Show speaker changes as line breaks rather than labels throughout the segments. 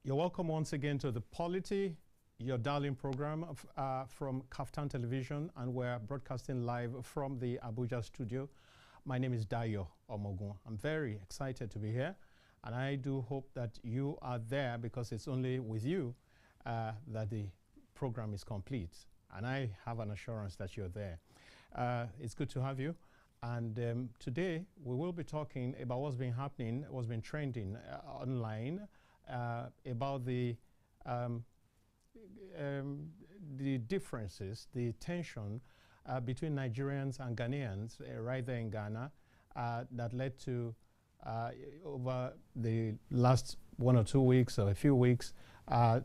You're welcome once again to The Polity, your darling program from Kaftan Television, and we're broadcasting live from the Abuja studio. My name is Dayo Omogun. I'm very excited to be here, and I do hope that you are there, because it's only with you that the program is complete, and I have an assurance that you're there. It's good to have you. And today we will be talking about what's been happening, what's been trending online, about the differences, the tension between Nigerians and Ghanaians right there in Ghana that led to, over the last 1 or 2 weeks or a few weeks,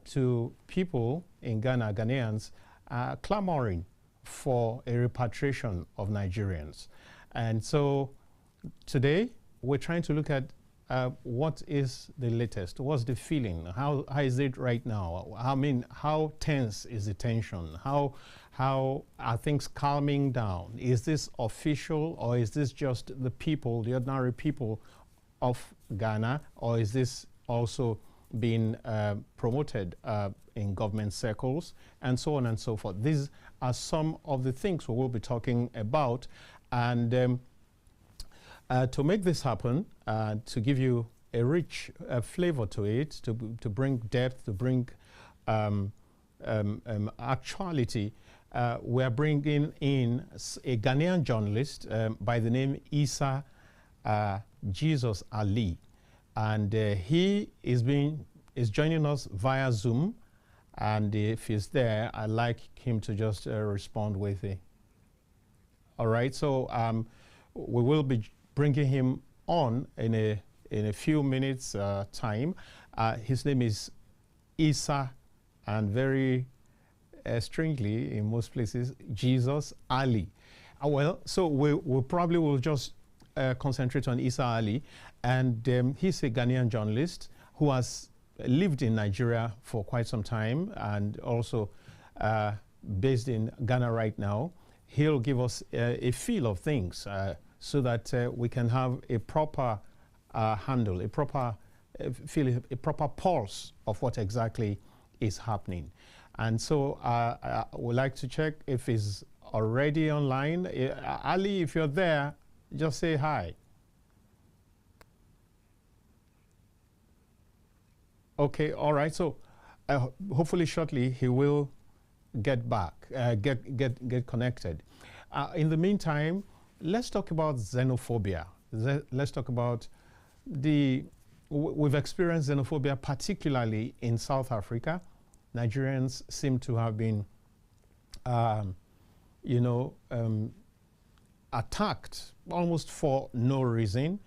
to people in Ghana, Ghanaians, clamoring for a repatriation of Nigerians. And so today we're trying to look at what is the latest, what's the feeling, how is it right now? I mean, how tense is the tension? How are things calming down? Is this official, or is this just the people, the ordinary people of Ghana, or is this also being promoted in government circles, and so on and so forth? These are some of the things we will be talking about. And to make this happen, to give you a rich flavor to it, to bring depth, to bring actuality, we are bringing in a Ghanaian journalist by the name Isa Jesus Ali. And he is joining us via Zoom. And if he's there, I'd like him to just respond with it. All right, so we will be bringing him on in a few minutes time. His name is Isa, and very strangely in most places, Jesus Ali. Well, so we probably will just concentrate on Isa Ali, and he's a Ghanaian journalist who has lived in Nigeria for quite some time, and also based in Ghana right now. He'll give us a feel of things so that we can have a proper handle, a proper feel, a proper pulse of what exactly is happening. And so I would like to check if he's already online. Ali, if you're there, just say hi. Okay, all right. So hopefully shortly he will get back, get connected. In the meantime, let's talk about xenophobia. Let's talk about we've experienced xenophobia, particularly in South Africa. Nigerians seem to have been, attacked almost for no reason,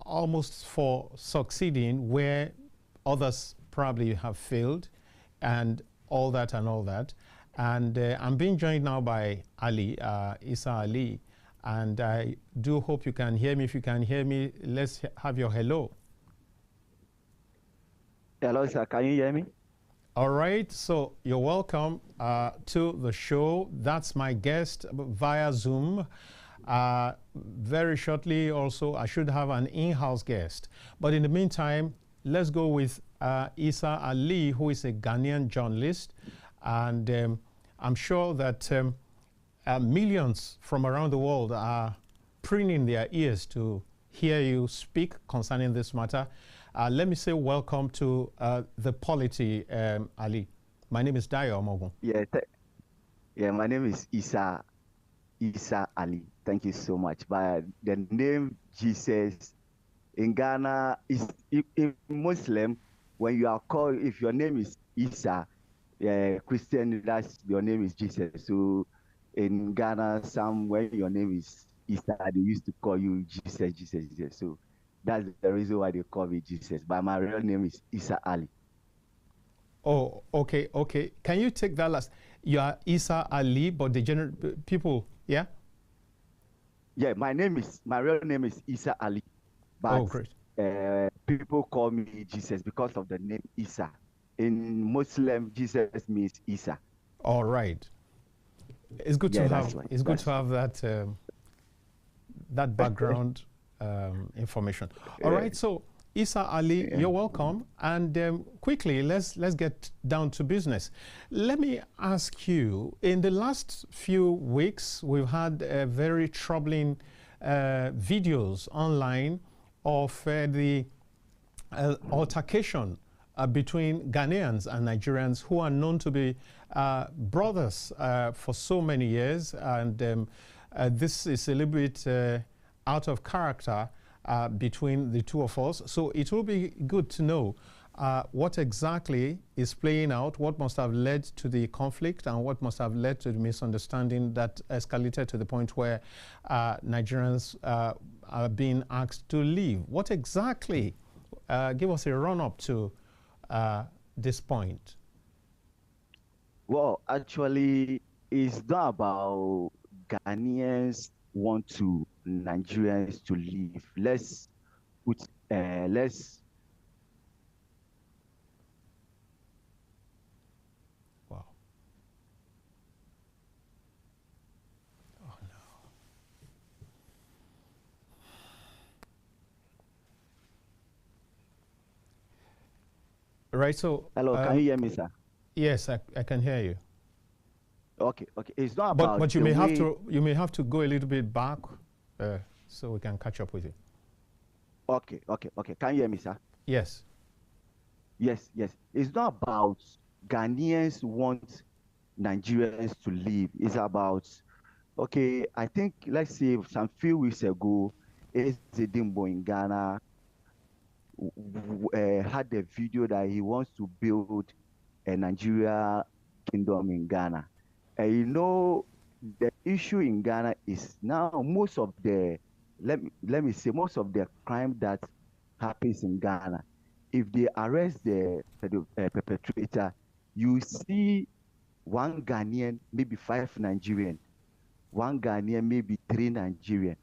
almost for succeeding where others probably have failed, and all that and all that. And I'm being joined now by Ali, Isa Ali, and I do hope you can hear me. If you can hear me, let's have your hello.
Hello, sir. Can you hear me?
All right. So you're welcome to the show. That's my guest via Zoom. Very shortly also, I should have an in-house guest. But in the meantime, let's go with Isa Ali, who is a Ghanaian journalist. And I'm sure that millions from around the world are preening their ears to hear you speak concerning this matter. Let me say welcome to The Polity, Ali. My name is Dayo Omogun.
Yeah, my name is Isa Ali. Thank you so much. But the name Jesus in Ghana is in Muslim. When you are called, if your name is Isa, Christian, that's your name is Jesus. So in Ghana, when your name is Isa, they used to call you Jesus. So that's the reason why they call me Jesus. But my real name is Isa Ali.
Oh, okay. Can you take that last? You are Isa Ali, but the general people, yeah?
Yeah, my real name is Isa Ali. But
great.
People call me Jesus because of the name Isa. In Muslim, Jesus means Isa.
All right. It's good to have. It's good to have that that background information. All right. So Isa Ali, you're welcome. And quickly, let's get down to business. Let me ask you, in the last few weeks, we've had very troubling videos online of the altercation between Ghanaians and Nigerians who are known to be brothers for so many years. And this is a little bit out of character between the two of us. So it will be good to know what exactly is playing out, what must have led to the conflict, and what must have led to the misunderstanding that escalated to the point where Nigerians are being asked to leave. What exactly, give us a run-up to this point.
Well, actually, it's not about Ghanaians want to Nigerians to leave. Let's
Wow. Oh no. Right, so
hello, can you hear me, sir?
Yes, I can hear you.
Okay. It's not about.
But you may have to go a little bit back, so we can catch up with you.
Okay. Can you hear me, sir?
Yes.
Yes. It's not about Ghanaians want Nigerians to leave. It's about, okay, I think, let's say some few weeks ago, Ezedimbo in Ghana had a video that he wants to build a Nigeria kingdom in Ghana. And you know, the issue in Ghana is now most of the, let me say, most of the crime that happens in Ghana, if they arrest the perpetrator, you see one Ghanaian, maybe 5 Nigerian, one Ghanaian, maybe 3 Nigerian.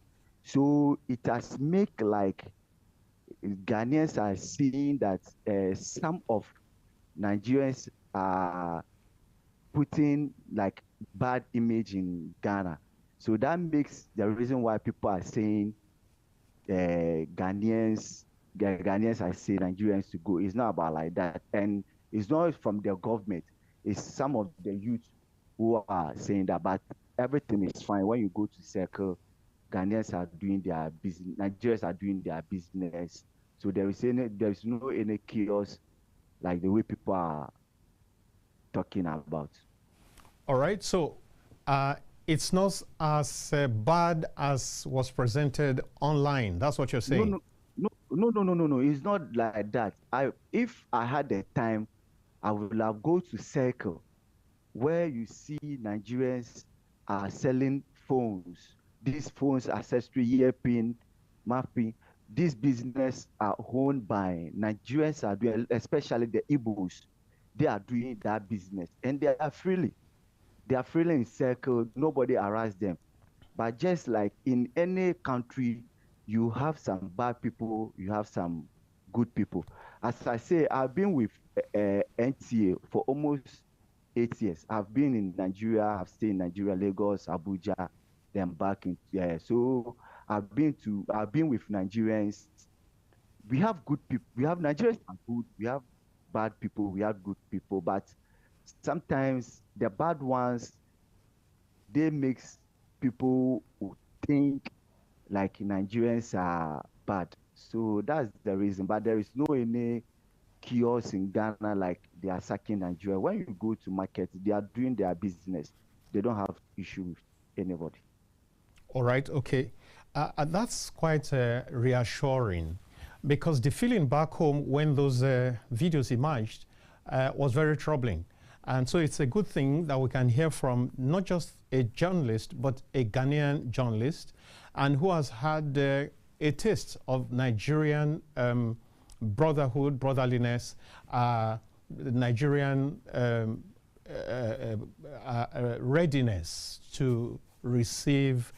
So it has make like Ghanaians are seeing that some of Nigerians are putting like bad image in Ghana. So that makes the reason why people are saying Ghanaians are saying Nigerians to go. It's not about like that. And it's not from the government. It's some of the youth who are saying that, but everything is fine. When you go to circle, Ghanaians are doing their business, Nigerians are doing their business. So there is no any chaos like the way people are talking about.
All right, so it's not as bad as was presented online. That's what you're saying?
No. It's not like that. If I had the time, I would have go to Circle, where you see Nigerians are selling phones. These phones, accessory, earpin, mapping. These business are owned by Nigerians are doing, especially the Igbos. They are doing that business, and they are freely in Circle. Nobody harass them. But just like in any country, you have some bad people, you have some good people. As I say, I've been with NTA for almost 8 years. I've been in Nigeria, I've stayed in Nigeria, Lagos, Abuja, then back in so I've been with Nigerians. We have good people. We have Nigerians are good. We have bad people. We have good people. But sometimes the bad ones, they makes people think like Nigerians are bad. So that's the reason. But there is no any chaos in Ghana like they are sacking Nigeria. When you go to market, they are doing their business. They don't have issue with anybody.
All right, okay. That's quite reassuring, because the feeling back home when those videos emerged was very troubling. And so it's a good thing that we can hear from not just a journalist, but a Ghanaian journalist, and who has had a taste of Nigerian brotherhood, brotherliness, Nigerian readiness to receive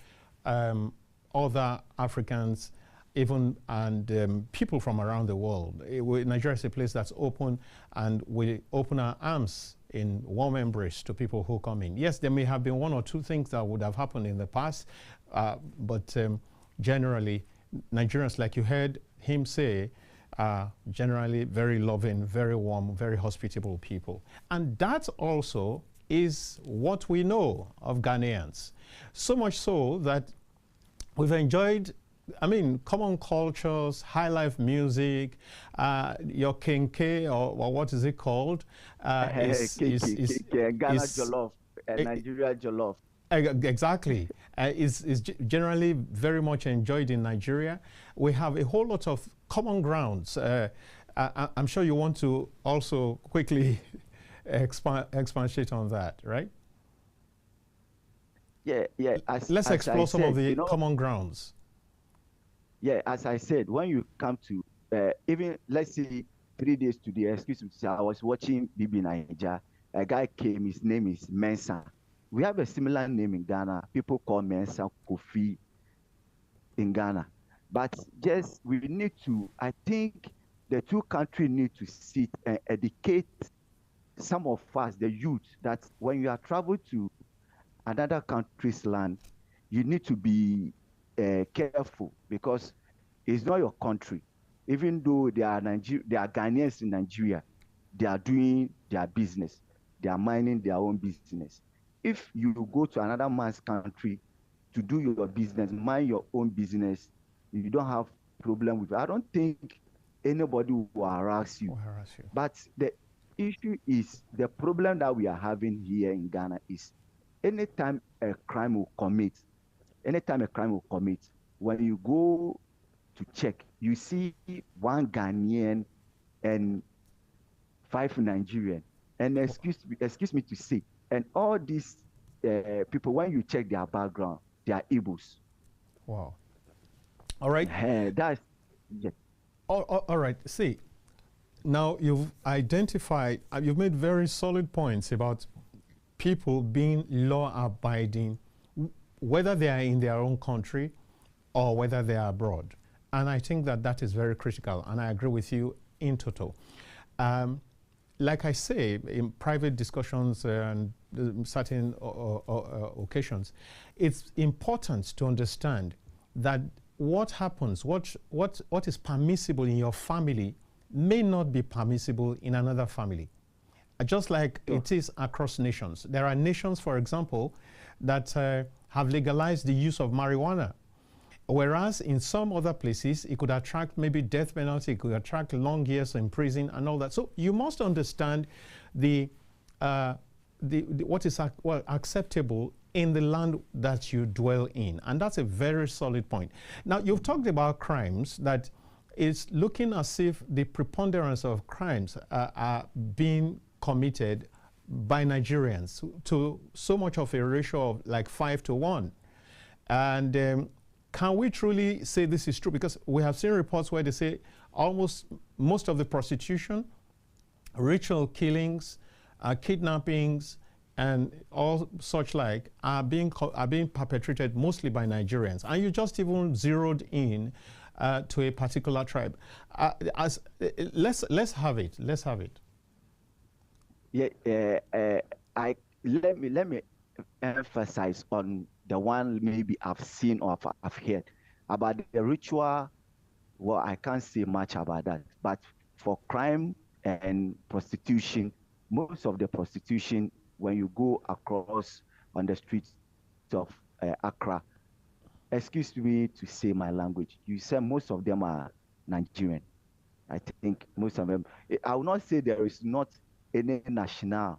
other Africans, even and people from around the world. Nigeria is a place that's open, and we open our arms in warm embrace to people who come in. Yes, there may have been 1 or 2 things that would have happened in the past, but generally, Nigerians, like you heard him say, are generally very loving, very warm, very hospitable people. And that also is what we know of Ghanaians. So much so that we've enjoyed, I mean, common cultures, high life music, your kenke, or what is it called?
Ghana jollof, Nigeria jollof.
Exactly. Is generally very much enjoyed in Nigeria. We have a whole lot of common grounds. I'm sure you want to also quickly expatiate on that, right?
Yeah.
Let's explore some of the common grounds.
Yeah, as I said, when you come to even let's say 3 days today, excuse me, I was watching BB Naija. A guy came, his name is Mensa. We have a similar name in Ghana. People call Mensa Kofi in Ghana. But just we need to, I think the two countries need to sit and educate some of us, the youth, that when you are traveling to another country's land, you need to be careful, because it's not your country. Even though they are Ghanaians in Nigeria, they are doing their business. They are minding their own business. If you go to another man's country to do your business, mind your own business, you don't have problem with it. I don't think anybody will harass you. But the issue is, the problem that we are having here in Ghana is anytime a crime will commit, when you go to check, you see one Ghanaian and 5 Nigerian. And excuse me to say, and all these people, when you check their background, they are Igbos.
Wow. All right.
That's, yeah.
All right. See, now you've identified, you've made very solid points about people being law-abiding, whether they are in their own country or whether they are abroad. And I think that that is very critical, and I agree with you in total. Like I say, in private discussions and certain occasions, it's important to understand that what happens, what is permissible in your family may not be permissible in another family. Just like it is across nations. There are nations, for example, that have legalized the use of marijuana, whereas in some other places, it could attract maybe death penalty, it could attract long years in prison and all that. So you must understand what is acceptable in the land that you dwell in. And that's a very solid point. Now, you've talked about crimes, that it's looking as if the preponderance of crimes are being committed by Nigerians to so much of a ratio of like 5 to 1. And can we truly say this is true? Because we have seen reports where they say most of the prostitution, ritual killings, kidnappings, and all such like are being perpetrated mostly by Nigerians. And you just even zeroed in to a particular tribe. Let's have it. Let's have it.
Yeah. Let me emphasize on the one maybe I've seen or I've heard about the ritual. Well, I can't say much about that. But for crime and prostitution, most of the prostitution, when you go across on the streets of Accra, excuse me to say my language, you say most of them are Nigerian. I think most of them. I will not say there is not any national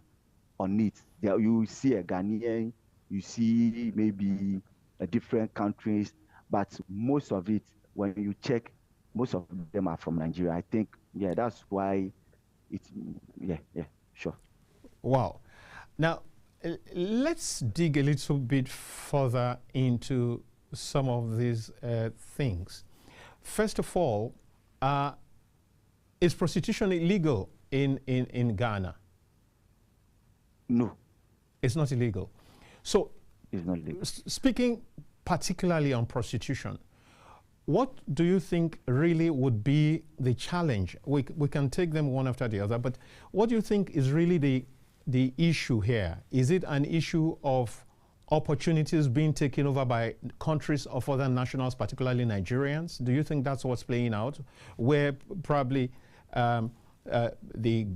on it. There you see a Ghanaian, you see maybe different countries, but most of it, when you check, most of them are from Nigeria. I think, yeah, that's why it's, yeah, sure.
Wow. Now, let's dig a little bit further into some of these things. First of all, is prostitution illegal in Ghana?
No.
It's not illegal. So,
it's not illegal.
Speaking particularly on prostitution, what do you think really would be the challenge? We can take them one after the other, but what do you think is really the issue here? Is it an issue of opportunities being taken over by countries of other nationals, particularly Nigerians? Do you think that's what's playing out, where probably the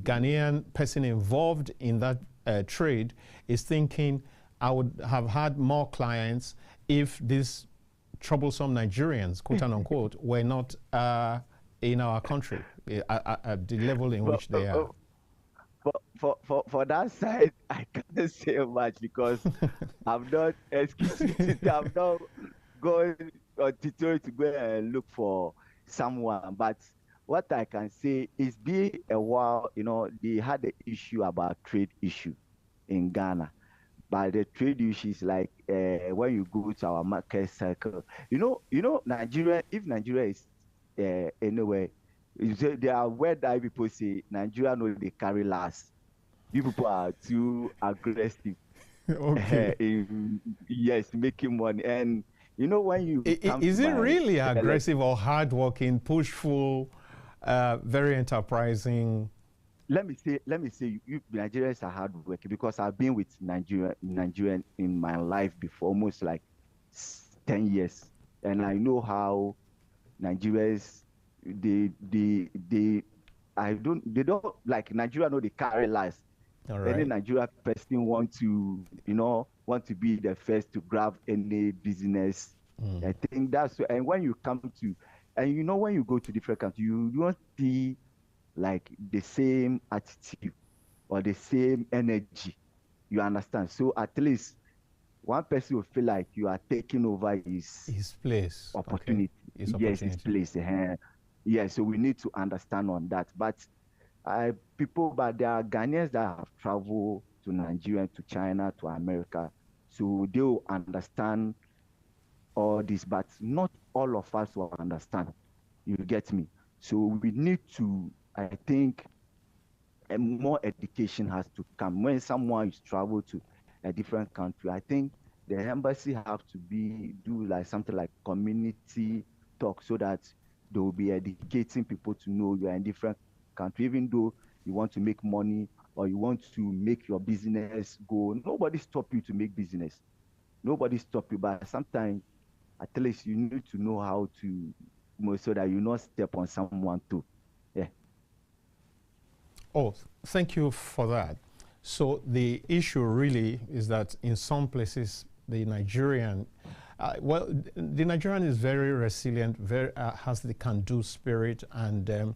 Ghanaian person involved in that trade is thinking, I would have had more clients if these troublesome Nigerians, quote unquote, were not in our country at the level in which they are?
For that side, I can't say much because I'm not, excuse me, I'm not going on tutorial to go and look for someone. But what I can say is, be a while, they had the issue about trade issue in Ghana. But the trade issue is like when you go to our market cycle, Nigeria. If Nigeria is anywhere, there are where that people say Nigeria know they carry last. You people are too aggressive
Okay.
yes, making money. And when you come
Is
to
it
my
really aggressive or hardworking, pushful, very enterprising?
let me say you Nigerians are hardworking because I've been with Nigerian in my life before almost like 10 years, and I know how Nigerians they they don't like Nigeria know they carry lies.
All
Any
right.
Nigeria person want to be the first to grab any business.
Mm.
I think that's, and when you come to, and when you go to different countries, you don't see like the same attitude or the same energy. You understand? So at least one person will feel like you are taking over his
His place, okay.
opportunity.
His
Yes, his
opportunity.
place. Yeah, so we need to understand on that. But but there are Ghanaians that have traveled to Nigeria, to China, to America. So they will understand all this, but not all of us will understand. You get me? So we need to, I think, more education has to come. When someone is travel to a different country, I think the embassy have to do like something like community talk so that they will be educating people to know you are in different country, even though you want to make money or you want to make your business go. Nobody stop you to make business. Nobody stop you, but sometimes at least you need to know how to so that you not step on someone too. Yeah.
Oh, thank you for that. So the issue really is that in some places, the Nigerian, the Nigerian is very resilient, very has the can-do spirit, and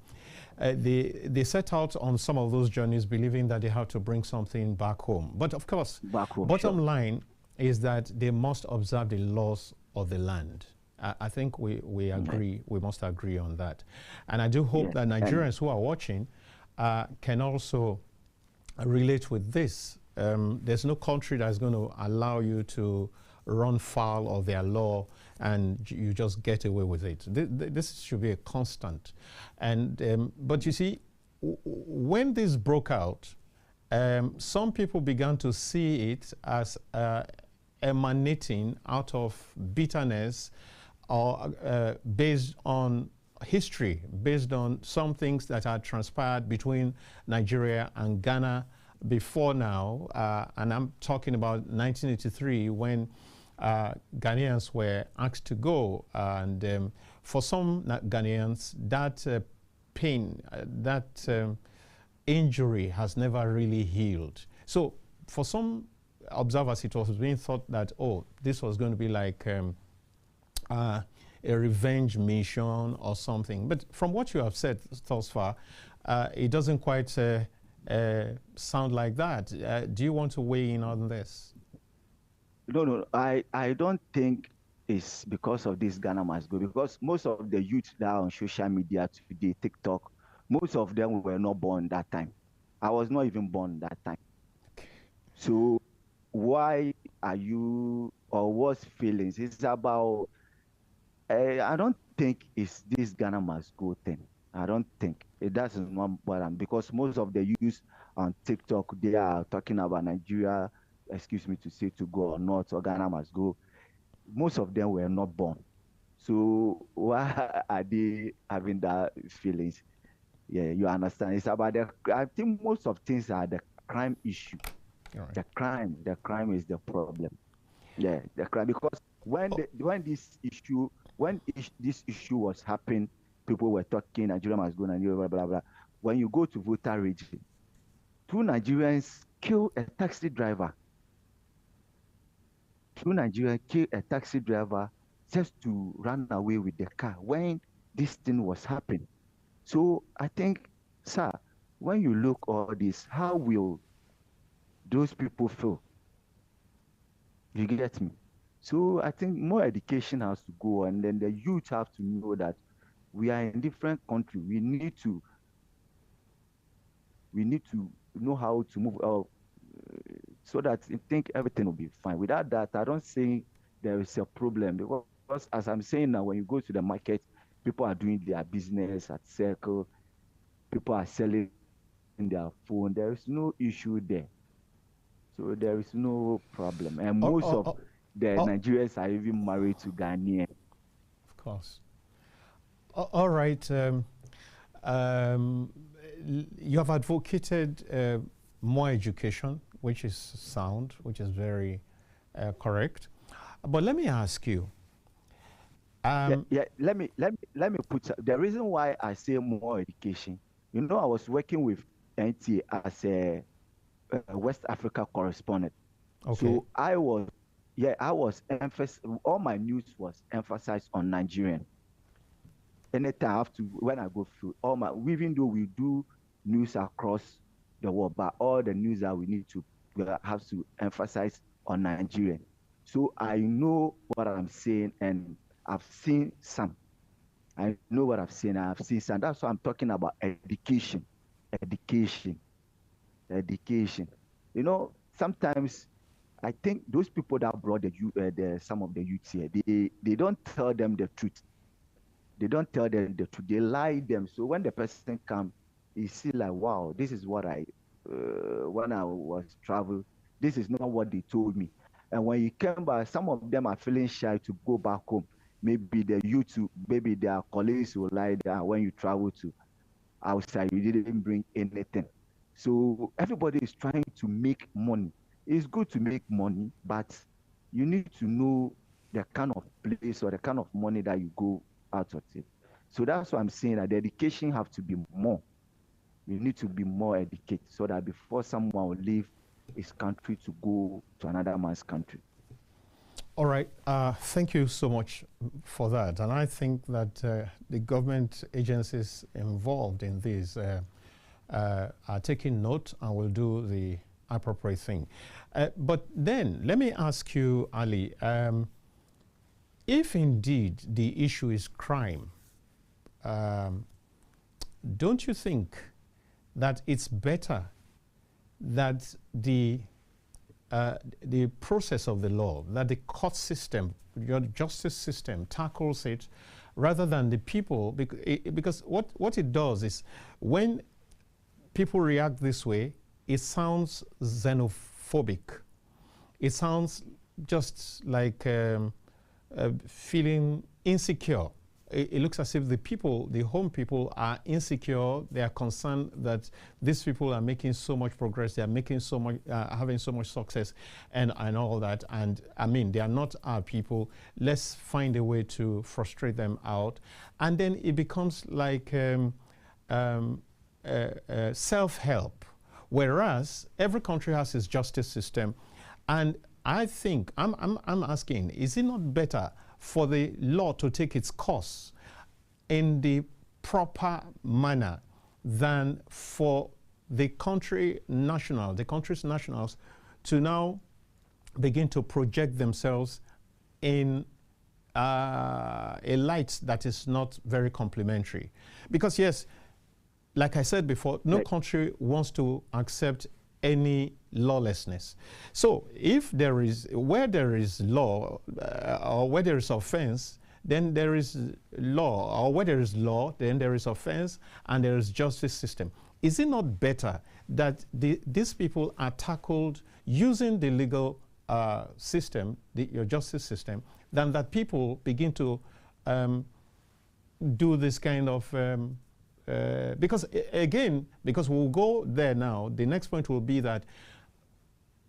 they set out on some of those journeys believing that they have to bring something back home. But of course,
Back home,
bottom
sure.
line is that they must observe the laws of the land. I think we agree, we must agree on that. And I do hope
Yeah.
that Nigerians who are watching can also relate with this. There's no country that's going to allow you to run foul of their law and you just get away with it. This should be a constant. And but you see, when this broke out, some people began to see it as emanating out of bitterness or based on history, based on some things that had transpired between Nigeria and Ghana before now. And I'm talking about 1983 when Ghanaians were asked to go. And for some Ghanaians, that pain, that injury has never really healed. So for some observers, it was being thought that, oh, this was going to be like a revenge mission or something. But from what you have said thus far, it doesn't quite sound like that. Do you want to weigh in on this?
No. I don't think it's because of this Ghana must go, because most of the youth that are on social media today, TikTok, most of them were not born that time. I was not even born that time. So why are you, or what's feelings? It's about, I don't think it's this Ghana must go thing. I don't think it doesn't want what I'm, because most of the youth on TikTok, they are talking about Nigeria, excuse me to say, to go or not, or Ghana must go. Most of them were not born. So why are they having that feelings? Yeah, you understand. It's about I think most of things are the crime issue.
All right.
The crime is the problem. Yeah, the crime. Because when this issue was happening, people were talking Nigeria must go, Nigeria, blah blah blah. When you go to voter region, two Nigerians kill a taxi driver. Two Nigerians kill a taxi driver just to run away with the car when this thing was happening. So I think, sir, when you look all this, how will those people feel? You get me? So I think more education has to go, and then the youth have to know that we are in different country. We need to know how to move so that I think everything will be fine. Without that, I don't think there is a problem, because as I'm saying now, when you go to the market, people are doing their business at circle, people are selling their phone. There is no issue there. So there is no problem. And
Oh,
most
oh,
of
oh,
the
oh,
Nigerians are even married to Ghanaian.
of course. All right. Um, you have advocated more education, which is sound, which is very correct. But let me ask you.
Yeah. Let me put the reason why I say more education. You know, I was working with NTA as a West Africa correspondent.
Okay.
So I was all my news was emphasized on Nigerian. Anytime I have to, when I go through even though we do news across the world, but all the news that we have to emphasize on Nigerian. So I know what I'm saying, and I've seen some. I know what I've seen. I've seen some. That's why I'm talking about education, education, education. You know, sometimes I think those people that brought some of the youths here, they don't tell them the truth. They don't tell them the truth. They lie them. So when the person come, you see like, wow, this is what when I was travel, this is not what they told me. And when you come back, some of them are feeling shy to go back home. Maybe maybe their colleagues will lie down when you travel to outside. You didn't bring anything. So everybody is trying to make money. It's good to make money, but you need to know the kind of place or the kind of money that you go out of it. So that's why I'm saying that the education have to be more. We need to be more educated so that before someone will leave his country to go to another man's country.
All right. Thank you so much for that. And I think that the government agencies involved in this are taking note and will do the appropriate thing. But then let me ask you, Ali, if indeed the issue is crime, don't you think that it's better that the process of the law, that the court system, your justice system tackles it rather than the people? Because what it does is when people react this way, it sounds xenophobic. It sounds just like feeling insecure. It looks as if the home people are insecure. They are concerned that these people are making so much progress. They are making so much, having so much success, and all that. And I mean, they are not our people. Let's find a way to frustrate them out, and then it becomes like self-help. Whereas every country has its justice system, and I think I'm asking: is it not better for the law to take its course in the proper manner than for the country's nationals to now begin to project themselves in a light that is not very complimentary? Because yes, like I said before, no country wants to accept any lawlessness. So if where there is law or where there is offense, then there is law, or where there is law, then there is offense, and there is justice system. Is it not better that these people are tackled using the legal system, your justice system, than that people begin to do this kind of because we'll go there now. The next point will be that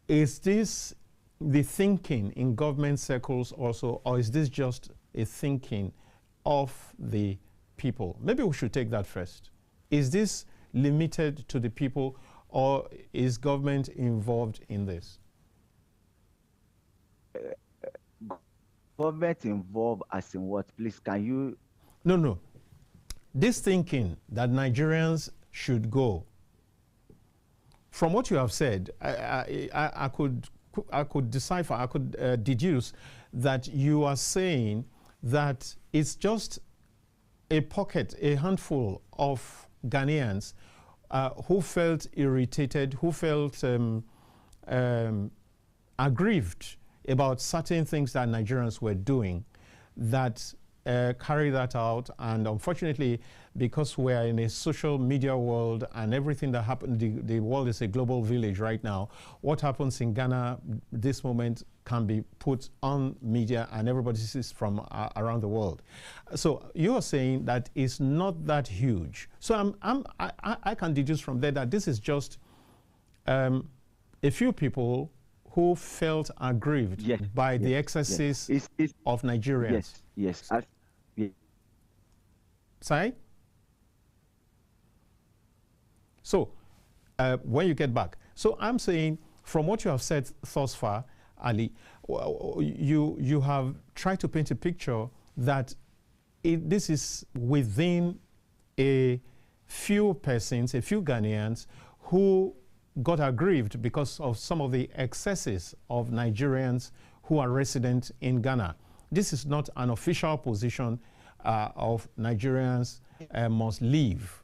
is this the thinking in government circles also, or is this just a thinking of the people? Maybe we should take that first. Is this limited to the people, or is government involved in this?
Government involved as in what? Please, can you?
No. This thinking that Nigerians should go, from what you have said, I could decipher, I could deduce that you are saying that it's just a pocket, a handful of Ghanaians who felt irritated, who felt aggrieved about certain things that Nigerians were doing, that carry that out. And unfortunately, because we're in a social media world and everything that happens, the world is a global village right now. What happens in Ghana this moment can be put on media and everybody sees from around the world. So you're saying that it's not that huge. So I can deduce from there that this is just a few people who felt aggrieved by the excesses of Nigerians.
Yes.
Sorry? So, when you get back. So I'm saying, from what you have said thus far, Ali, you have tried to paint a picture that this is within a few persons, a few Ghanaians, who got aggrieved because of some of the excesses of Nigerians who are resident in Ghana. This is not an official position of Nigerians must leave.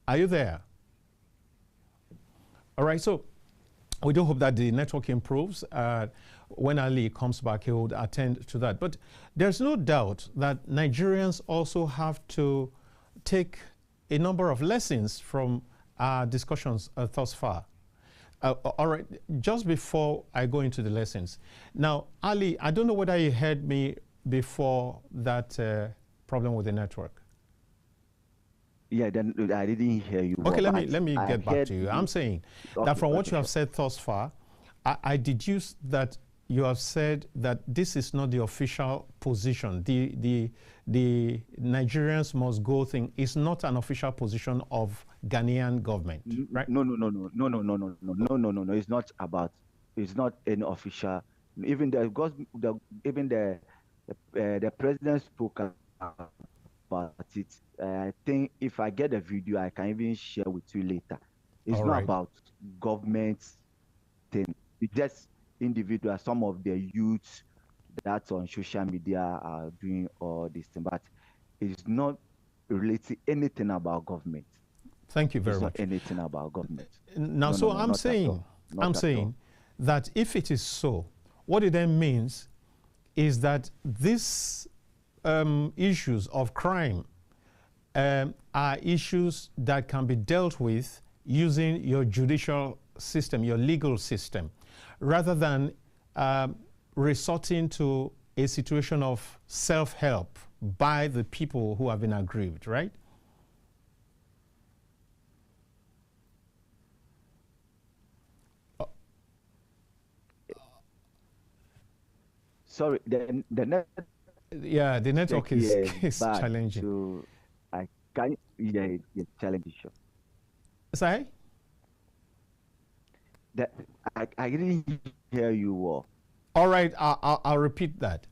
Are you there? All right, so we do hope that the network improves. When Ali comes back, he will attend to that. But there's no doubt that Nigerians also have to take a number of lessons from our discussions thus far. All right, just before I go into the lessons. Now, Ali, I don't know whether you heard me before that problem with the network.
Yeah, then I didn't hear you.
Okay, let me get back to you. I'm saying that from what you have said thus far, I deduce that you have said that this is not the official position. The Nigerians must go thing is not an official position of Ghanaian government, right?
No. It's not about. It's not an official. Even the president spoke about it. I think if I get a video, I can even share with you later. It's not about government thing. It's just individual. Some of the youths that's on social media are doing all this thing, but it's not related anything about government.
Thank you very much.
Not anything about government.
Now, I'm saying that if it is so, what it then means is that these issues of crime are issues that can be dealt with using your judicial system, your legal system, rather than resorting to a situation of self-help by the people who have been aggrieved, right?
Sorry, the net.
Yeah, the network is challenging.
So I can't. Yeah, it's challenging. Sure.
Sorry?
I didn't hear you well.
All right, I'll repeat that.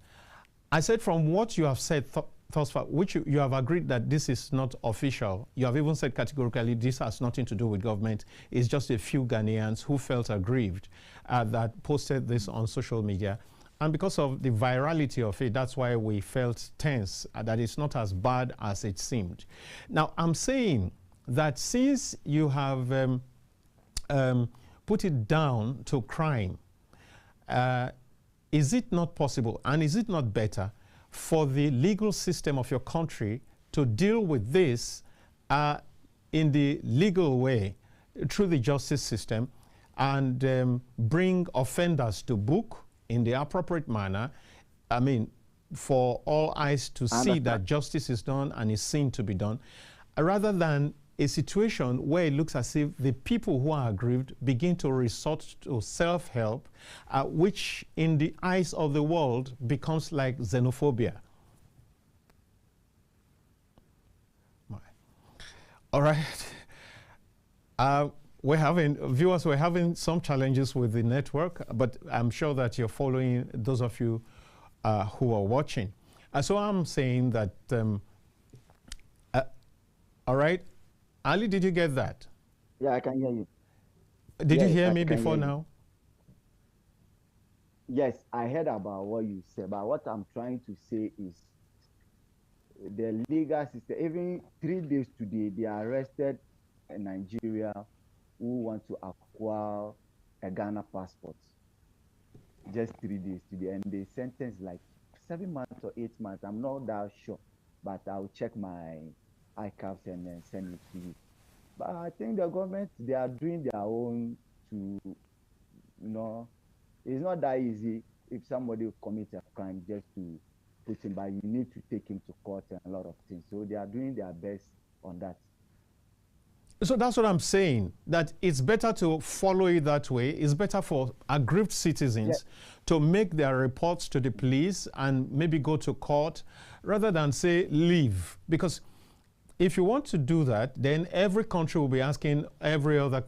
I said from what you have said thus far, which you have agreed that this is not official. You have even said categorically this has nothing to do with government. It's just a few Ghanaians who felt aggrieved that posted this on social media. And because of the virality of it, that's why we felt tense, that it's not as bad as it seemed. Now, I'm saying that since you have put it down to crime, is it not possible and is it not better for the legal system of your country to deal with this in the legal way through the justice system and bring offenders to book in the appropriate manner? I mean, for all eyes to see that justice is done and is seen to be done, rather than a situation where it looks as if the people who are aggrieved begin to resort to self-help, which in the eyes of the world becomes like xenophobia. All right. Viewers, we're having some challenges with the network, but I'm sure that you're following, those of you who are watching. So I'm saying that, all right, Ali, did you get that?
Yeah, I can hear you.
Did you
Yes,
hear
I
me
can
before
hear you.
now?
Yes, I heard about what you said, but what I'm trying to say is the legal system, even 3 days today, they arrested a Nigeria who want to acquire a Ghana passport. Just 3 days today, and they sentenced like 7 months or 8 months. I'm not that sure, but I'll check my archives and then send it to you. But I think the government, they are doing their own to, it's not that easy if somebody commits a crime just to put him, but you need to take him to court and a lot of things. So they are doing their best on that.
So that's what I'm saying, that it's better to follow it that way. It's better for aggrieved citizens to make their reports to the police and maybe go to court rather than say leave. Because if you want to do that, then every country will be asking every other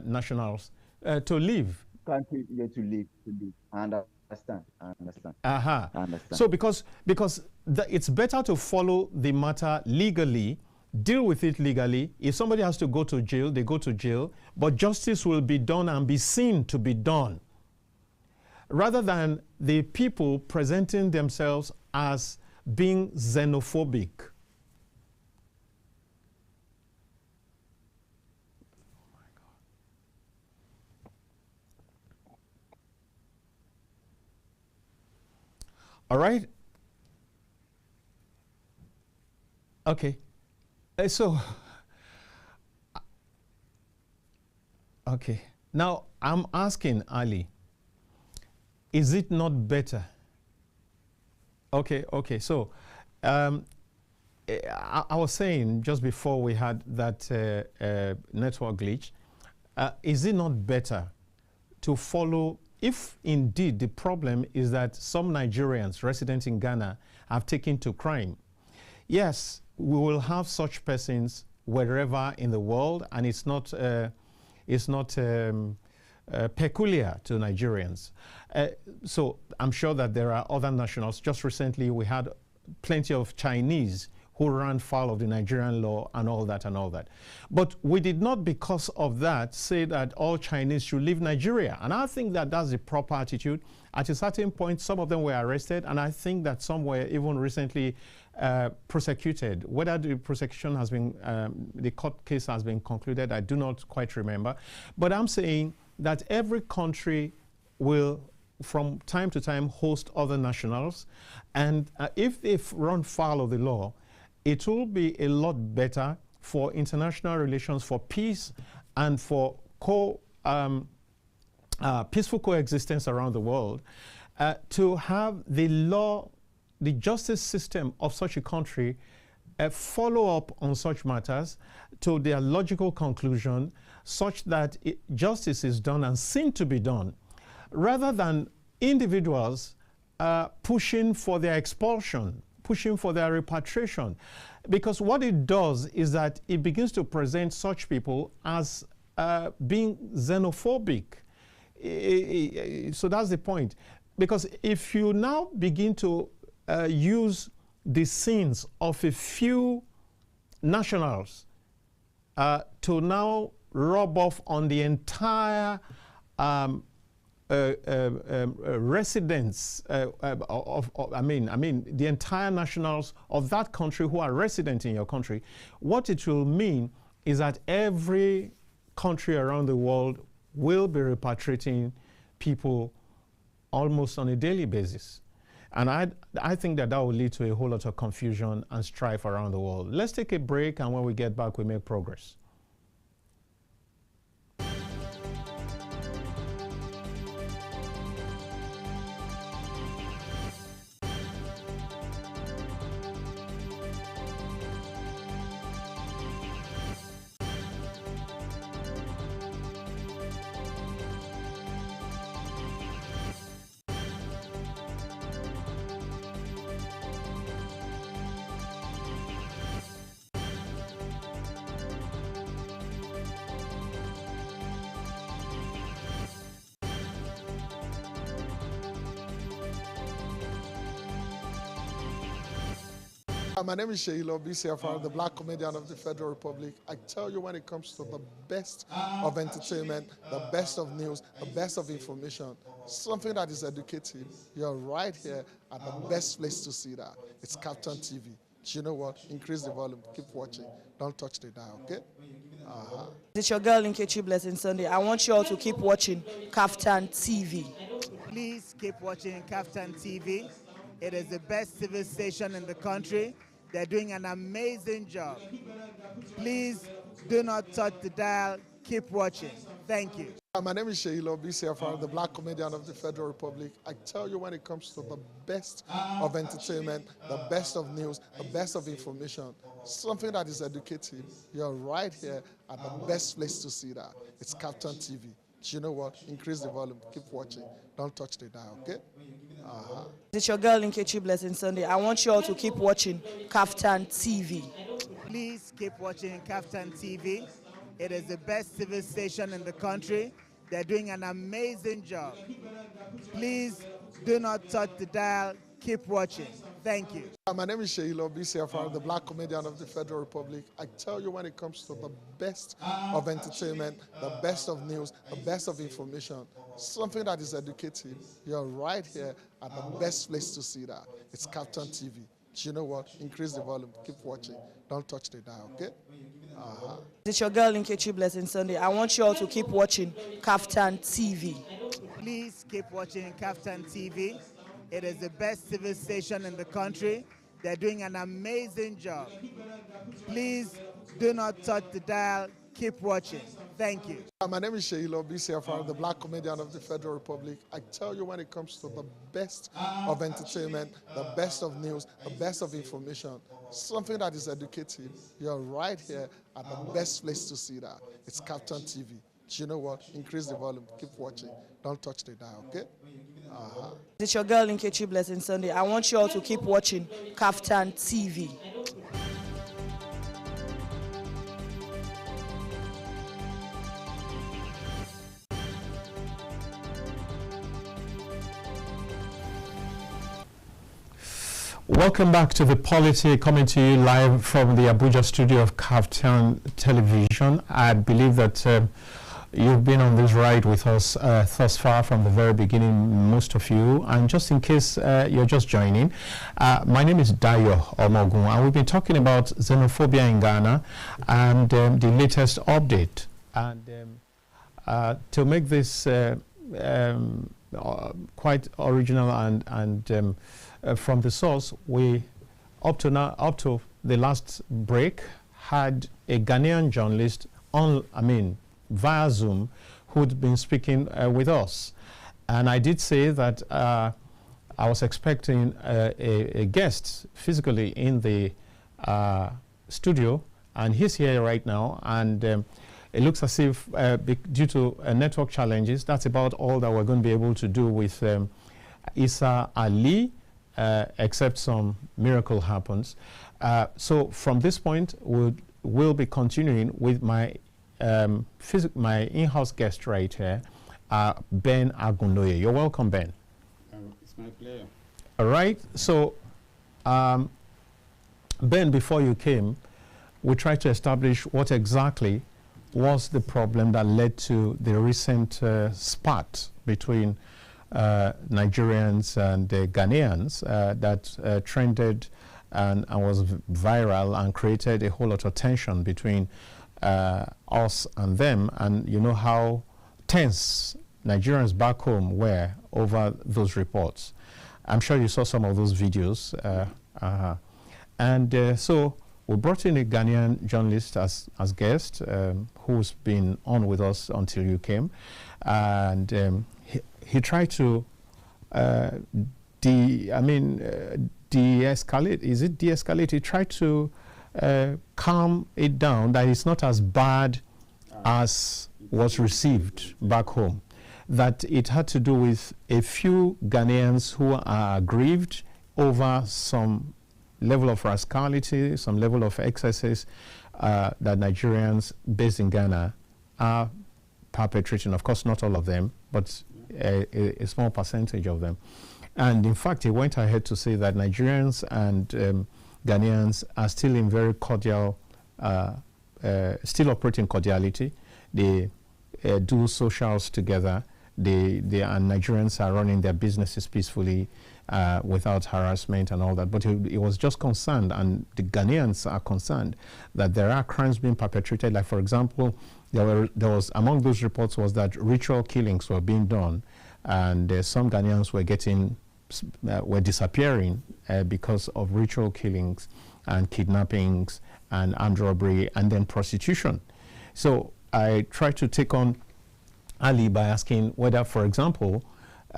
nationals to leave.
Country to leave. I understand. I understand.
I
understand.
So because it's better to follow the matter legally, deal with it legally. If somebody has to go to jail, they go to jail, but justice will be done and be seen to be done, rather than the people presenting themselves as being xenophobic. All right? Okay. Okay. Now, I'm asking Ali, is it not better? Okay. So, I was saying just before we had that network glitch, is it not better to follow, if indeed the problem is that some Nigerians resident in Ghana have taken to crime? Yes, we will have such persons wherever in the world, and it's not peculiar to Nigerians. So I'm sure that there are other nationals. Just recently, we had plenty of Chinese who ran foul of the Nigerian law and all that. But we did not, because of that, say that all Chinese should leave Nigeria. And I think that that's the proper attitude. At a certain point, some of them were arrested, and I think that some were even recently prosecuted. Whether the prosecution has been, the court case has been concluded, I do not quite remember. But I'm saying that every country will, from time to time, host other nationals. And if they've run foul of the law, it will be a lot better for international relations, for peace, and for peaceful coexistence around the world, to have the law, the justice system of such a country follow up on such matters to their logical conclusion, such that justice is done and seen to be done, rather than individuals pushing for their expulsion, pushing for their repatriation. Because what it does is that it begins to present such people as being xenophobic. So that's the point. Because if you now begin to use the sins of a few nationals to now rub off on the entire residents the entire nationals of that country who are resident in your country, what it will mean is that every country around the world will be repatriating people almost on a daily basis. And I think that will lead to a whole lot of confusion and strife around the world. Let's take a break, and when we get back, we make progress.
My name is Xenophobia, the Black comedian of the Federal Republic. I tell you, when it comes to the best of entertainment, the best of news, the best of information, something that is educative, you're right here at the best place to see that. It's Captain TV. Do you know what? Increase the volume. Keep watching. Don't touch the dial, okay?
It's your girl Nkechi Blessing Sunday. I want you all to keep watching Captain TV.
Please keep watching Captain TV. It is the best TV station in the country. They're doing an amazing job. Please do not touch the dial. Keep watching. Thank you.
My name is Xenophobia, the Black comedian of the Federal Republic. I tell you, when it comes to the best of entertainment, the best of news, the best of information, something that is educative, you're right here at the best place to see that. It's Captain TV. Do you know what? Increase the volume. Keep watching. Don't touch the dial, okay?
It's your girl Nkechi Blessing Sunday. I want you all to keep watching Captain TV.
Please keep watching Captain TV. It is the best TV station in the country. They're doing an amazing job. Please do not touch the dial. Keep watching. Thank you.
My name is Xenophobia, the Black comedian of the Federal Republic. I tell you, when it comes to the best of entertainment, the best of news, the best of information, something that is educative, you're right here at the best place to see that. It's Captain TV. Do you know what? Increase the volume. Keep watching. Don't touch the dial, okay?
It's your girl Nkechi Blessing Sunday. I want you all to keep watching Captain TV.
Please keep watching Captain TV. It is the best TV station in the country. They're doing an amazing job. Please do not touch the dial. Keep watching. Thank you.
My name is Xenophobia, the Black comedian of the Federal Republic. I tell you, when it comes to the best of entertainment, the best of news, the best of information, something that is educative, you're right here at the best place to see that. It's Captain TV. Do you know what? Increase the volume. Keep watching. Don't touch the dial, okay?
It's your girl Nkechi Blessing Sunday. I want you all to keep watching Captain TV.
Welcome back to The Polity, coming to you live from the Abuja studio of Captain Television. I believe that you've been on this ride with us thus far from the very beginning, most of you. And just in case you're just joining, my name is Dayo Omogun, and we've been talking about xenophobia in Ghana and the latest update. And to make this quite original and from the source, we up to the last break had a Ghanaian journalist via Zoom who'd been speaking with us, and I did say that I was expecting a guest physically in the studio, and he's here right now, and it looks as if due to network challenges, that's about all that we're going to be able to do with Isa Ali, except some miracle happens. So from this point, we'll be continuing with my in-house guest right here, Ben Agundoye. You're welcome, Ben.
It's my pleasure.
All right. So, Ben, before you came, we tried to establish what exactly was the problem that led to the recent spat between Nigerians and Ghanaians that trended and was viral and created a whole lot of tension between us and them. And you know how tense Nigerians back home were over those reports. I'm sure you saw some of those videos. So we brought in a Ghanaian journalist as guest, who's been on with us until you came. And he tried to de-escalate. Is it de-escalate? He tried to calm it down, that it's not as bad as was received back home. That it had to do with a few Ghanaians who are aggrieved over some level of rascality, some level of excesses that Nigerians based in Ghana are perpetrating. Of course, not all of them, but a small percentage of them. And in fact, he went ahead to say that Nigerians and Ghanaians are still in very cordial, still operating cordiality. They do socials together. And Nigerians are running their businesses peacefully without harassment and all that. But he was just concerned, and the Ghanaians are concerned, that there are crimes being perpetrated. Like, for example, there was among those reports was that ritual killings were being done, and some Ghanaians were disappearing because of ritual killings and kidnappings and armed robbery and then prostitution. So I tried to take on Ali by asking whether, for example,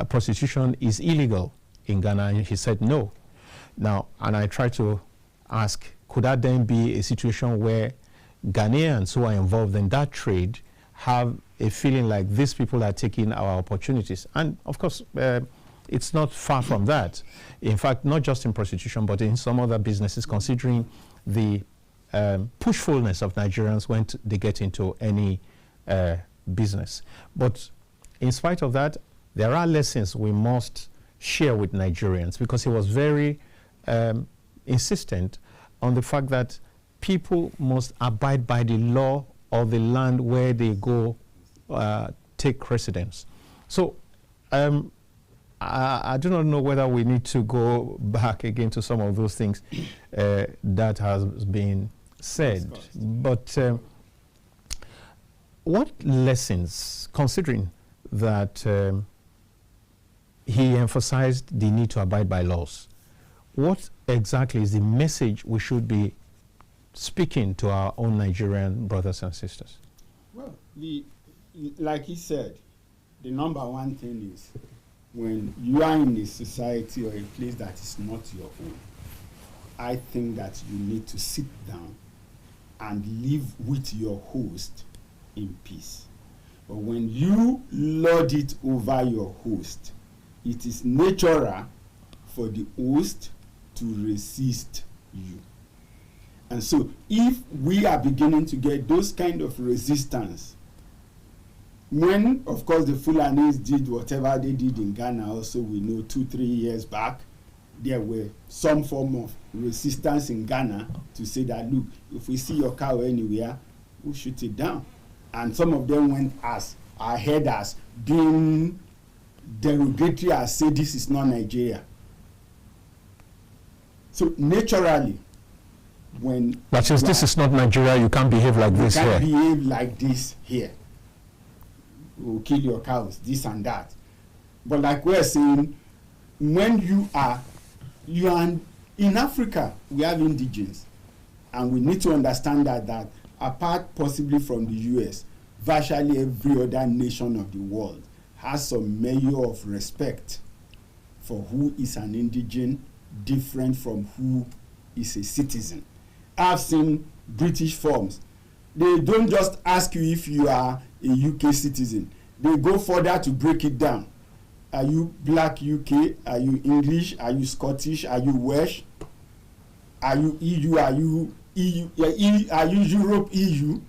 prostitution is illegal in Ghana, and he said no. Now, and I tried to ask, could that then be a situation where Ghanaians who are involved in that trade have a feeling like these people are taking our opportunities? And of course, it's not far from that. In fact, not just in prostitution, but in some other businesses, considering the pushfulness of Nigerians when they get into any business. But in spite of that, there are lessons we must share with Nigerians, because he was very insistent on the fact that people must abide by the law of the land where they go take residence. So I do not know whether we need to go back again to some of those things that has been said. But what lessons, considering that he emphasized the need to abide by laws, what exactly is the message we should be speaking to our own Nigerian brothers and sisters?
Well, like he said, the number one thing is, when you are in a society or a place that is not your own, I think that you need to sit down and live with your host in peace. But when you lord it over your host, it is natural for the host to resist you. And so if we are beginning to get those kind of resistance, when, of course, the Fulanis did whatever they did in Ghana, also we know 2-3 years back, there were some form of resistance in Ghana to say that, look, if we see your cow anywhere, we'll shoot it down. And some of them went as ahead as being derogatory, as say this is not Nigeria. So naturally, when... But since this is not Nigeria, you can't behave like this here. You can't behave like this here. We'll kill your cows, this and that. But like we're saying, when you are in Africa, we have indigens. And we need to understand that apart possibly from the US, virtually every other nation of the world has some measure of respect for who is an indigene, different from who is a citizen. I've seen British forms. They don't just ask you if you are a UK citizen. They go further to break it down. Are you black UK? Are you English? Are you Scottish? Are you Welsh? Are you EU? Are you EU? Are you Europe EU?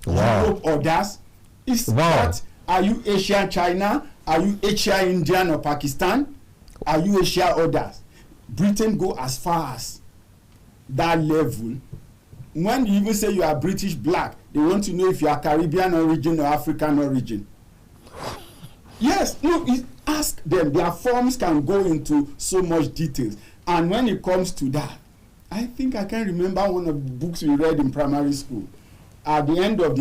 Wow. Europe others? Is that, are you Asia China? Are you Asia Indian or Pakistan? Are you Asia others? Britain go as far as that level. When you even say you are British black, they want to know if you are Caribbean origin or African origin. Yes, no, ask them. Their forms can go into so much details. And when it comes to that, I think I can remember one of the books we read in primary school. At the end of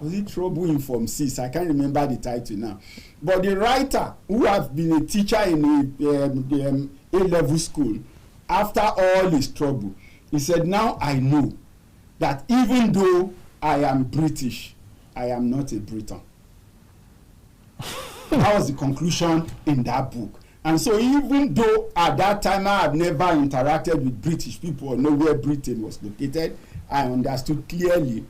was it Trouble in Form 6? I can't remember the title now. But the writer, who has been a teacher in a A-level school, after all his trouble, he said, now I know that even though I am British, I am not a Briton. That was the conclusion in that book. And so even though at that time I had never interacted with British people or know where Britain was located, I understood clearly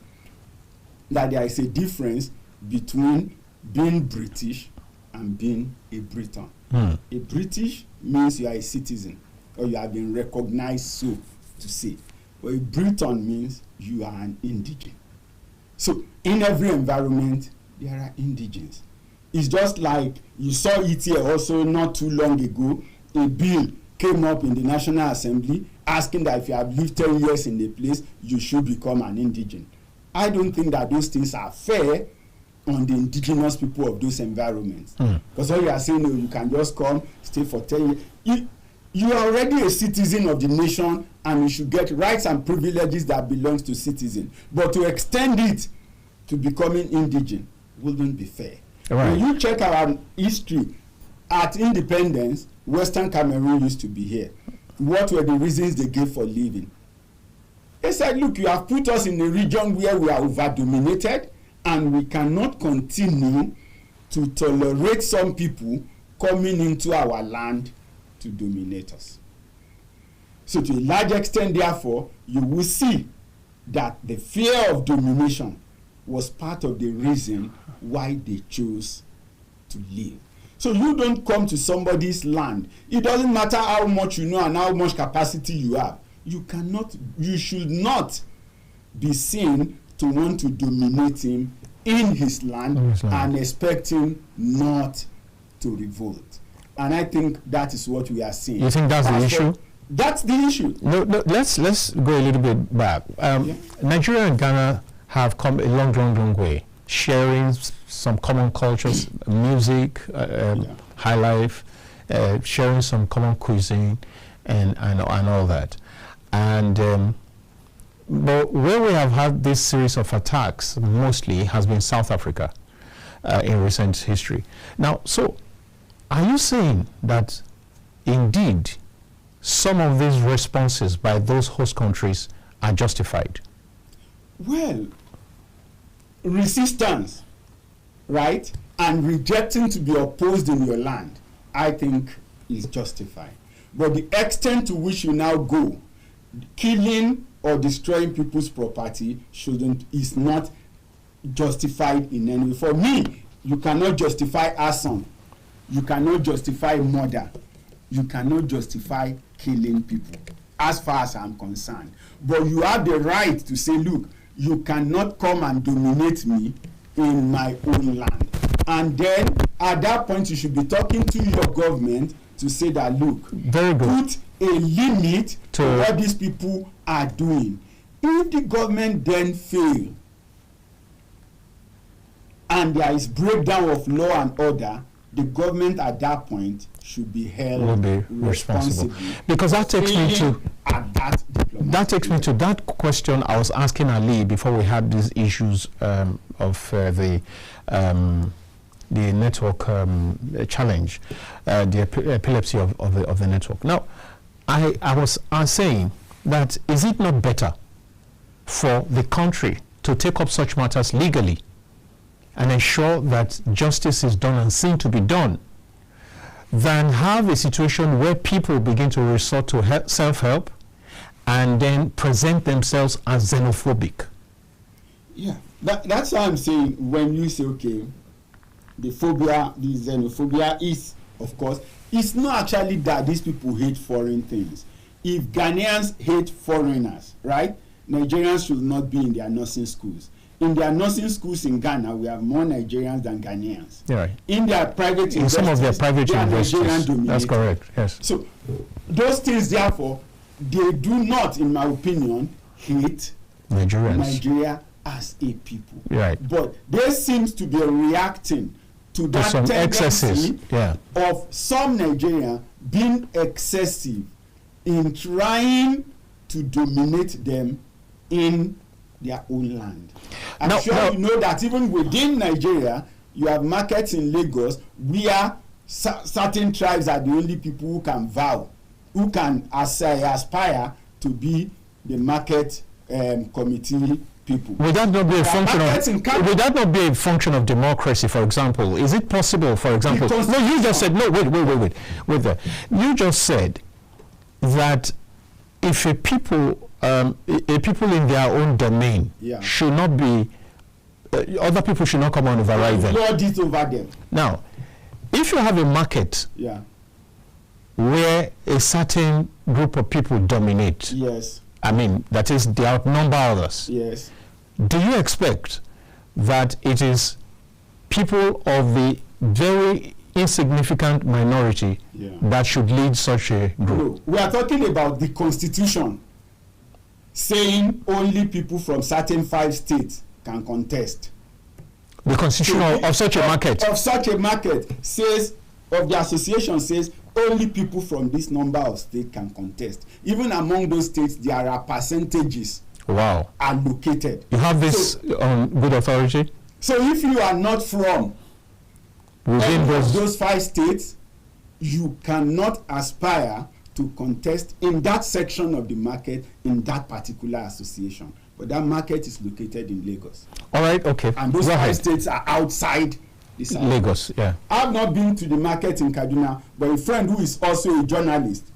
that there is a difference between being British and being a Briton. A British means you are a citizen, or you have been recognized, so to say. But a Briton means you are an indigene. So in every environment, there are indigenes. It's just like you saw it here also not too long ago, a bill came up in the National Assembly asking that if you have lived 10 years in the place, you should become an indigene. I don't think that those things are fair on the indigenous people of those environments. Because all you are saying, you can just come, stay for 10 years. You are already a citizen of the nation, and you should get rights and privileges that belongs to citizens. But to extend it to becoming indigent wouldn't be fair. Right. When you check our history, at independence, Western Cameroon used to be here. What were the reasons they gave for leaving? They said, look, you have put us in a region where we are over-dominated, and we cannot continue to tolerate some people coming into our land to dominate us. So to a large extent, therefore, you will see that the fear of domination was part of the reason why they chose to leave. So you don't come to somebody's land. It doesn't matter how much you know and how much capacity you have. You should not be seen to want to dominate him in his land and expect him not to revolt. And I think that is what we are seeing.
You think that's the issue?
That's the issue.
No, let's go a little bit back. Nigeria and Ghana have come a long way, sharing some common cultures, music, high life, sharing some common cuisine, and all that. And but where we have had this series of attacks mostly has been South Africa in recent history. Now, so are you saying that indeed some of these responses by those host countries are justified?
Well, resistance, right, and rejecting to be opposed in your land, I think is justified. But the extent to which you now go, killing or destroying people's property is not justified in any way. For me, you cannot justify arson. You cannot justify murder. You cannot justify killing people, as far as I'm concerned. But you have the right to say, look, you cannot come and dominate me in my own land. And then, at that point, you should be talking to your government to say that, look, put a limit to what these people are doing. If the government then fail, and there is breakdown of law and order, the government at that point should be held responsible.
Because that takes me to that question I was asking Ali before we had these issues of the network challenge, the epilepsy of the network. Now, I was saying that is it not better for the country to take up such matters legally and ensure that justice is done and seen to be done, than have a situation where people begin to resort to self-help and then present themselves as xenophobic?
Yeah, that's why I'm saying when you say, okay, the xenophobia is, of course, it's not actually that these people hate foreign things. If Ghanaians hate foreigners, right, Nigerians should not be in their nursing schools. In their nursing schools in Ghana, we have more Nigerians than Ghanaians.
Yeah, right.
In their private
in some of their private universities, that's correct, yes.
So those things, therefore, they do not, in my opinion, hate Nigeria as a people.
Right.
But there seems to be reacting to that
some
tendency
excesses,
of some Nigerians being excessive in trying to dominate them in their own land. I'm sure you know that even within Nigeria, you have markets in Lagos where certain tribes are the only people who can vow, who can aspire to be the market committee people.
Would that not be a function of? Would that not be a function of democracy? For example, is it possible? For example, no, you just said no. Wait there. You just said that if a people in their own domain should not be, other people should not come and override them.
Lord it over them.
Now, if you have a market where a certain group of people dominate, I mean, that is, they outnumber others.
Yes.
Do you expect that it is people of the very insignificant minority that should lead such a group.
No, we are talking about the constitution saying only people from certain 5 states can contest.
The constitution of such a market?
Of such a market says, of the association says, only people from this number of states can contest. Even among those states, there are percentages allocated.
You have this on good authority?
So if you are not from within those 5 states, you cannot aspire to contest in that section of the market in that particular association. But that market is located in Lagos.
All right, okay.
And those 5 states are outside the South.
Lagos, yeah.
I've not been to the market in Kaduna, but a friend who is also a journalist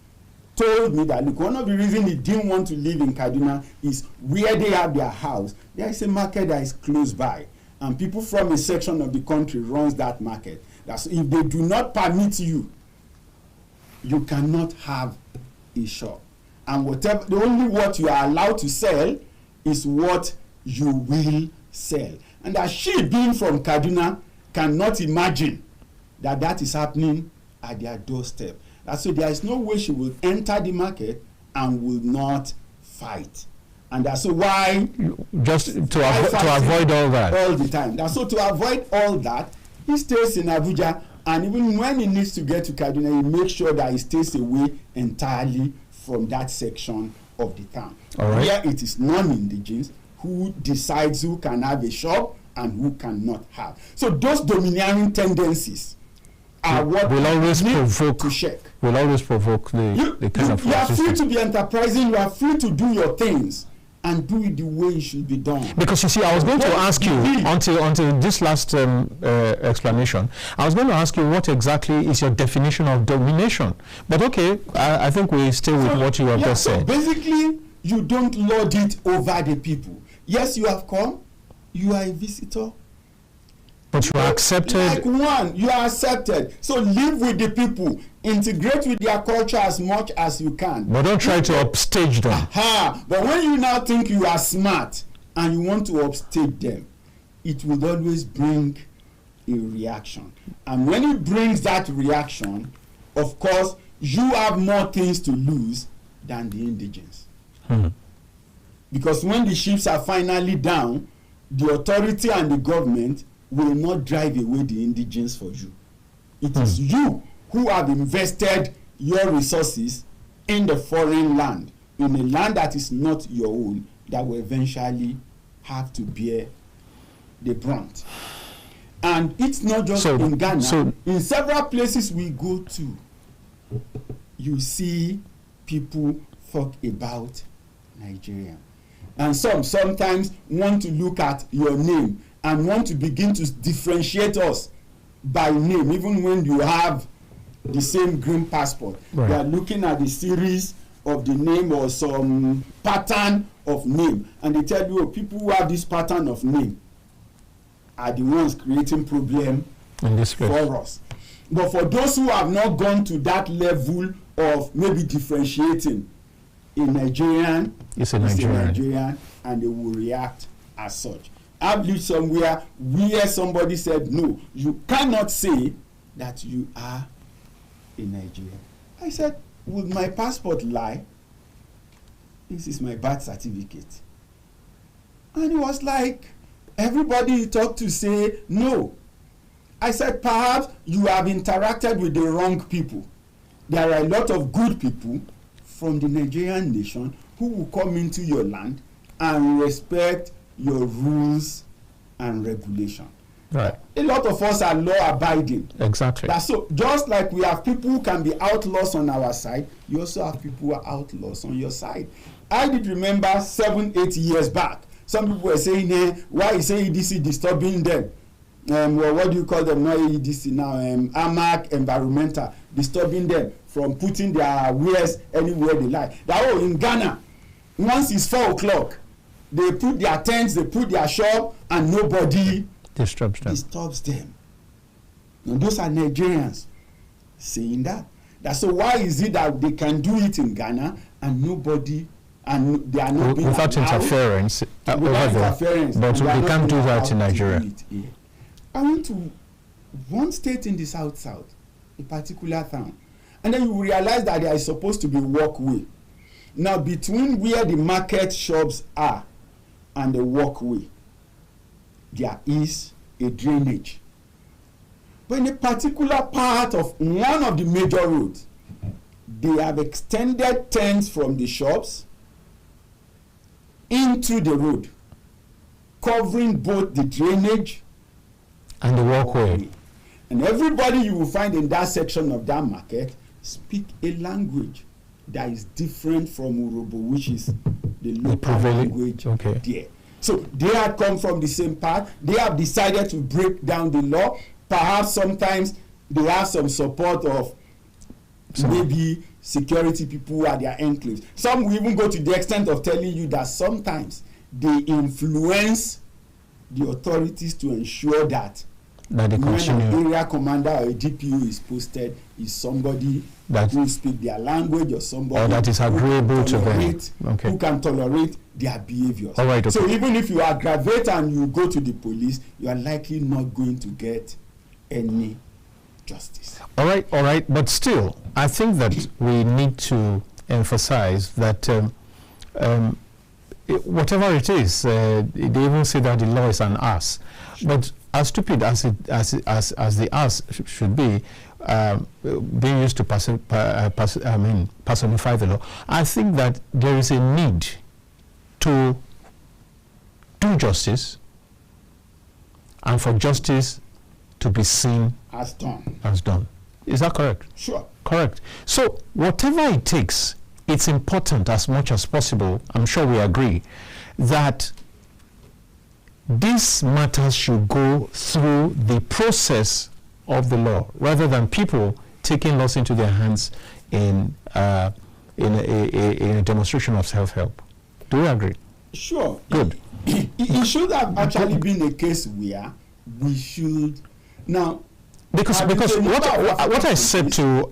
told me that, look, one of the reasons he didn't want to live in Kaduna is where they have their house. There is a market that is close by, and people from a section of the country runs that market. That's if they do not permit you, you cannot have a shop. And whatever, the only what you are allowed to sell is what you will sell. And that she, being from Kaduna, cannot imagine that that is happening at their doorstep. And so there is no way she will enter the market and will not fight. And that's why
just to avoid all that
all the time. That's so to avoid all that, he stays in Abuja, and even when he needs to get to Kaduna, he makes sure that he stays away entirely from that section of the town.
All right.
Where it is non-indigenous who decides who can have a shop and who cannot have. So those domineering tendencies are what
will always provoke
to check.
Will always provoke the kind of.
You are free to be enterprising. You are free to do your things and do it the way it should be done.
Because you see, I was going to ask you until this last explanation. I was going to ask you what exactly is your definition of domination. But okay, I think we stay with what you have just said.
Basically, you don't lord it over the people. Yes, you have come. You are a visitor.
But you are accepted.
Like one, you are accepted. So live with the people. Integrate with their culture as much as you can.
But don't try to upstage them.
But when you now think you are smart and you want to upstage them, it will always bring a reaction. And when it brings that reaction, of course, you have more things to lose than the indigents. Because when the ships are finally down, the authority and the government will not drive away the indigents for you. It is you who have invested your resources in the foreign land, in a land that is not your own, that will eventually have to bear the brunt. And it's not just in Ghana. In several places we go to, you see people talk about Nigeria. And sometimes want to look at your name and want to begin to differentiate us by name, even when you have the same green passport. Right. They are looking at the series of the name or some pattern of name, and they tell you, people who have this pattern of name are the ones creating problem
in this place
for us. But for those who have not gone to that level of maybe differentiating, a Nigerian is a Nigerian, and they will react as such. I've lived somewhere where somebody said, no, you cannot say that you are a Nigerian. I said, would my passport lie? This is my birth certificate. And it was like, everybody you talk to say, no. I said, perhaps you have interacted with the wrong people. There are a lot of good people from the Nigerian nation who will come into your land and respect your rules and regulation.
Right.
A lot of us are law-abiding.
Exactly.
That's so. Just like we have people who can be outlaws on our side, you also have people who are outlaws on your side. I did remember 7-8 years back, some people were saying, why is EDC disturbing them? Well, what do you call them? Not EDC now, AMAC, environmental, disturbing them from putting their wares anywhere they like. That in Ghana, once it's 4 o'clock, they put their tents, they put their shop, and nobody disturbs them. And those are Nigerians saying that. That's so why is it that they can do it in Ghana and nobody, and they are not being
without interference,
without interference,
but we can't do that in Nigeria.
I went to one state in the south, a particular town, and then you realize that there is supposed to be a walkway. Now, between where the market shops are and the walkway, there is a drainage. But in a particular part of one of the major roads, they have extended tents from the shops into the road, covering both the drainage
and the walkway.
And everybody you will find in that section of that market speak a language that is different from Urobo, which is the local language there. So they had come from the same path. They have decided to break down the law. Perhaps sometimes they have some support of maybe security people who are their enclaves. Some will even go to the extent of telling you that sometimes they influence the authorities to ensure that when an area commander or a DPO is posted, is somebody that who speak their language or somebody
or that is agreeable to them,
who can tolerate their behaviors.
All right, okay.
So even if you aggravate and you go to the police, you are likely not going to get any justice.
All right, but still, I think that we need to emphasize that whatever it is, they even say that the law is an ass. But as stupid as the ass should be, being used to personify the law, I think that there is a need to do justice and for justice to be seen
as done.
Is that correct?
Sure.
Correct. So whatever it takes, it's important as much as possible, I'm sure we agree, that these matters should go through the process of the law rather than people taking laws into their hands in a demonstration of self-help. Do you agree?
Sure.
Good.
It should have actually been a case where we should now.
Because what I said to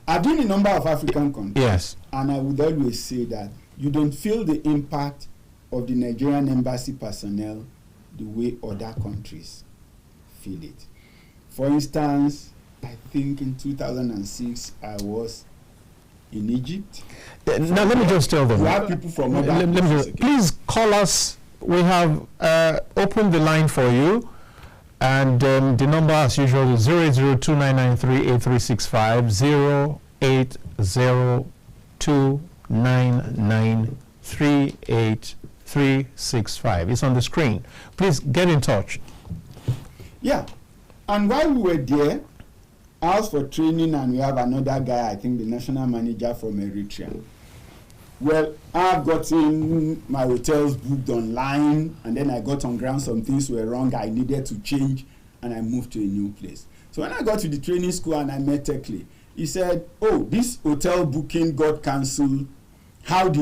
I've been in a number of African countries.
Yes.
And I would always say that you don't feel the impact of the Nigerian embassy personnel the way other countries feel it. For instance, I think in 2006 I was in Egypt.
Now let me just tell them.
We have people from other countries.
Please call us. We have opened the line for you. And the number, as usual, is 08029938365, 08029938365. It's on the screen. Please get in touch.
Yeah. And while we were there, I was for training, and we have another guy, I think the national manager from Eritrea. Well, I've gotten my hotels booked online, and then I got on ground, some things were wrong, I needed to change, and I moved to a new place. So when I got to the training school and I met Tekle, he said, oh, this hotel booking got cancelled. How were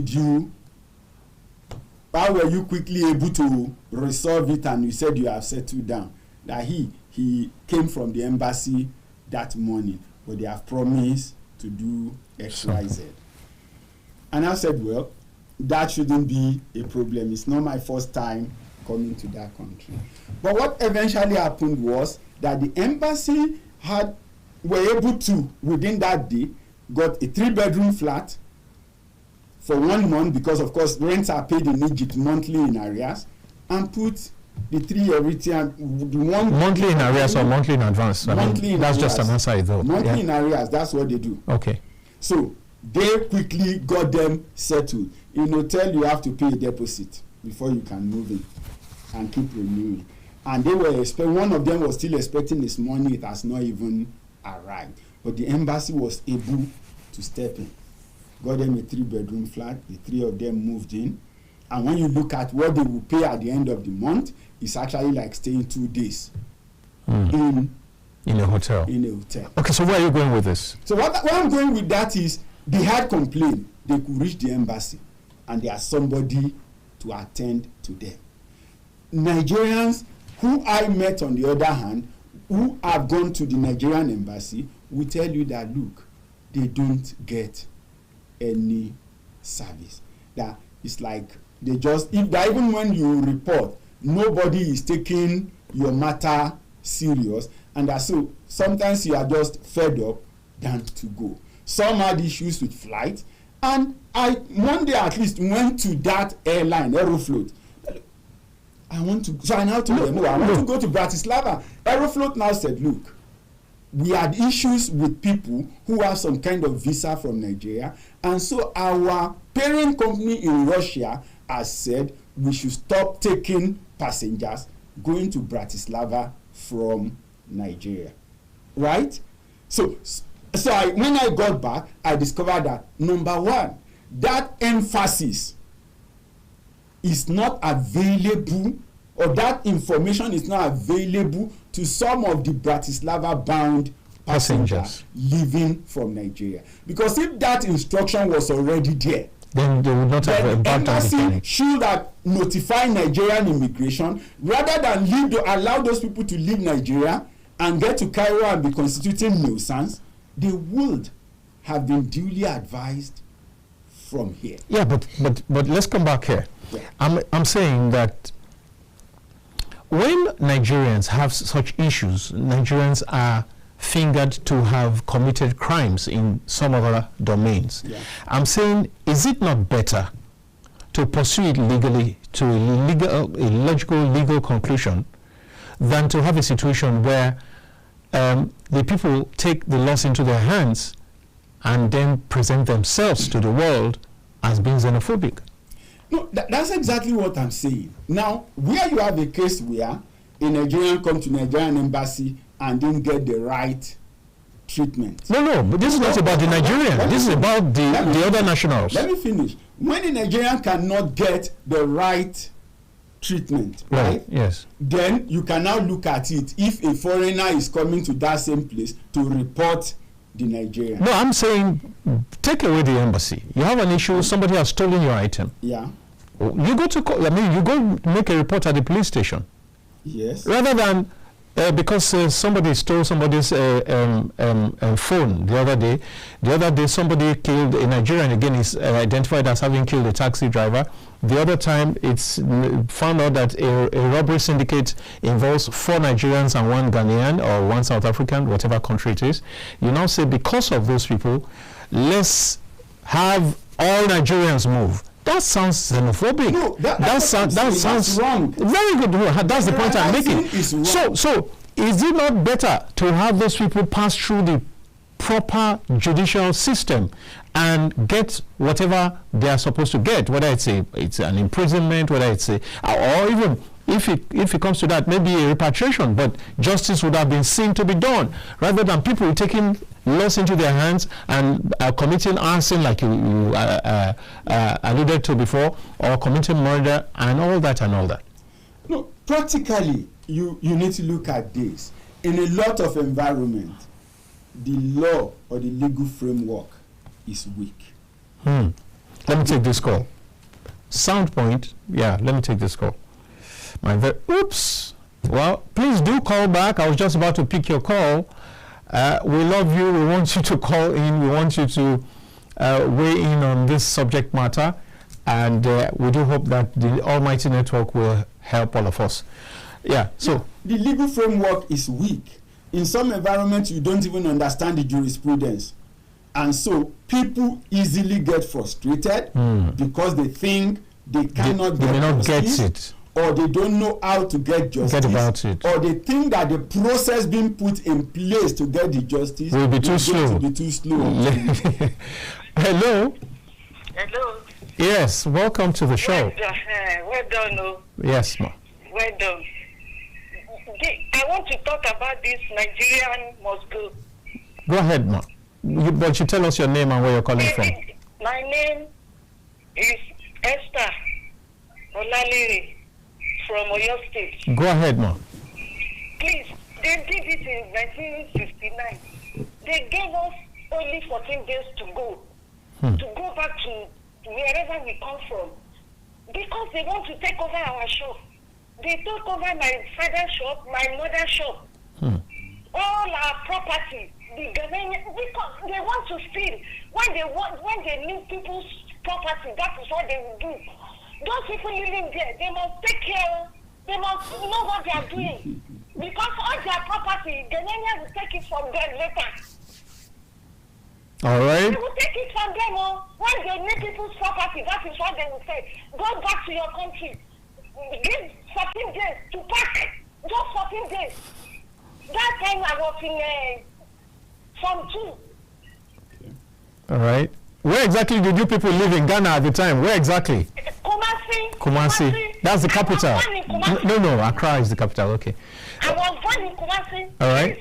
you quickly able to resolve it? And you said you have settled down. That he came from the embassy that morning, but they have promised to do X, Y, Z. And I said, well, that shouldn't be a problem. It's not my first time coming to that country. But what eventually happened was that the embassy were able to, within that day, got a 3-bedroom flat for 1 month, because of course rents are paid in Egypt monthly in arrears, and put the 3 Eritrean,
monthly in arrears or monthly in advance?
Monthly in
that's
arrears.
Just an answer though.
Monthly in arrears, that's what they do.
Okay.
So they quickly got them settled. In hotel, you have to pay a deposit before you can move in and keep renewing. And they were one of them was still expecting this money. It has not even arrived. But the embassy was able to step in. Got them a 3-bedroom flat. The 3 of them moved in. And when you look at what they will pay at the end of the month, it's actually like staying 2 days in
a hotel. Okay, so where are you going with this?
So where I'm going with that is, they had complained they could reach the embassy and there's somebody to attend to them. Nigerians who I met, on the other hand, who have gone to the Nigerian embassy, will tell you that, look, they don't get any service. That it's like they just, even when you report, nobody is taking your matter serious, And so sometimes you are just fed up than to go. Some had issues with flight, and I one day at least went to that airline, Aeroflot. I want to, so I now told them, I want to go to Bratislava. Aeroflot now said, look, we had issues with people who have some kind of visa from Nigeria, and so our parent company in Russia has said we should stop taking passengers going to Bratislava from Nigeria, right? So when I got back, I discovered that, number one, that emphasis is not available, or that information is not available to some of the Bratislava bound passengers leaving from Nigeria. Because if that instruction was already there,
then they would not have embarked on the journey.
Embassy should have notified Nigerian immigration rather than allow those people to leave Nigeria and get to Cairo and be constituting nuisance. They would have been duly advised from here.
Yeah, but let's come back here. Yeah. I'm saying that when Nigerians have such issues, Nigerians are fingered to have committed crimes in some other domains. Yeah. I'm saying, is it not better to pursue it legally to a logical legal conclusion than to have a situation where the people take the laws into their hands and then present themselves to the world as being xenophobic?
No, that's exactly what I'm saying. Now, where you have a case where a Nigerian comes to Nigerian embassy and didn't get the right treatment.
No, but this is not about the Nigerian. This is about the other nationals.
Let me finish. When a Nigerian cannot get the right treatment, right?
Yes.
Then you can now look at it if a foreigner is coming to that same place to report the Nigerian.
No, I'm saying take away the embassy. You have an issue, somebody has stolen your item.
Yeah.
You go to you go make a report at the police station.
Yes.
Rather than because somebody stole somebody's phone the other day. The other day somebody killed a Nigerian, again is identified as having killed a taxi driver. The other time it's found out that a robbery syndicate involves 4 Nigerians and 1 Ghanaian or 1 South African, whatever country it is. You now say because of those people, let's have all Nigerians move. That sounds xenophobic.
No, that sounds wrong.
Very good. That's the point I'm making. So is it not better to have those people pass through the proper judicial system and get whatever they are supposed to get, whether it's an imprisonment, whether it's or even if it comes to that, maybe a repatriation, but justice would have been seen to be done, rather than people taking laws into their hands and committing arson, like you alluded to before, or committing murder and all that.
No, practically, you need to look at this. In a lot of environments, the law or the legal framework is weak.
Let me take this call. Sound point. Yeah, let me take this call. Oops. Well, please do call back. I was just about to pick your call. We love you. We want you to call in. We want you to weigh in on this subject matter. And we do hope that the Almighty Network will help all of us. Yeah, so.
The legal framework is weak. In some environments, you don't even understand the jurisprudence. And so people easily get frustrated because they think they cannot
they may not get it.
Or they don't know how to get justice.
Get about it.
Or they think that the process being put in place to get the justice
will be too slow. Hello?
Hello?
Yes, welcome to the show.
Well done.
Yes, ma.
Well done. I want to talk about this Nigerian must go.
Go ahead, ma. But you tell us your name and where you're calling from.
My name is Esther Olalere from Oyo State.
Go ahead, ma.
Please, they did it in 1959. They gave us only 14 days to go back to wherever we come from, because they want to take over our shop. They took over my father's shop, my mother's shop, all our property. Because they want to steal. When they need people's property, that is what they will do. Those people living there, they must take care. They must know what they are doing. Because all their property, the Ghanaians will take it from them later.
All right.
They will take it from them. When they need people's property, that is what they will say. Go back to your country. Give 14 days to pack. Just 14 days. That time I was in Form 2.
All right. Where exactly did you people live in Ghana at the time? Where exactly? Kumasi. That's the capital. No, Accra is the capital. Okay.
I was born in Kumasi.
All right.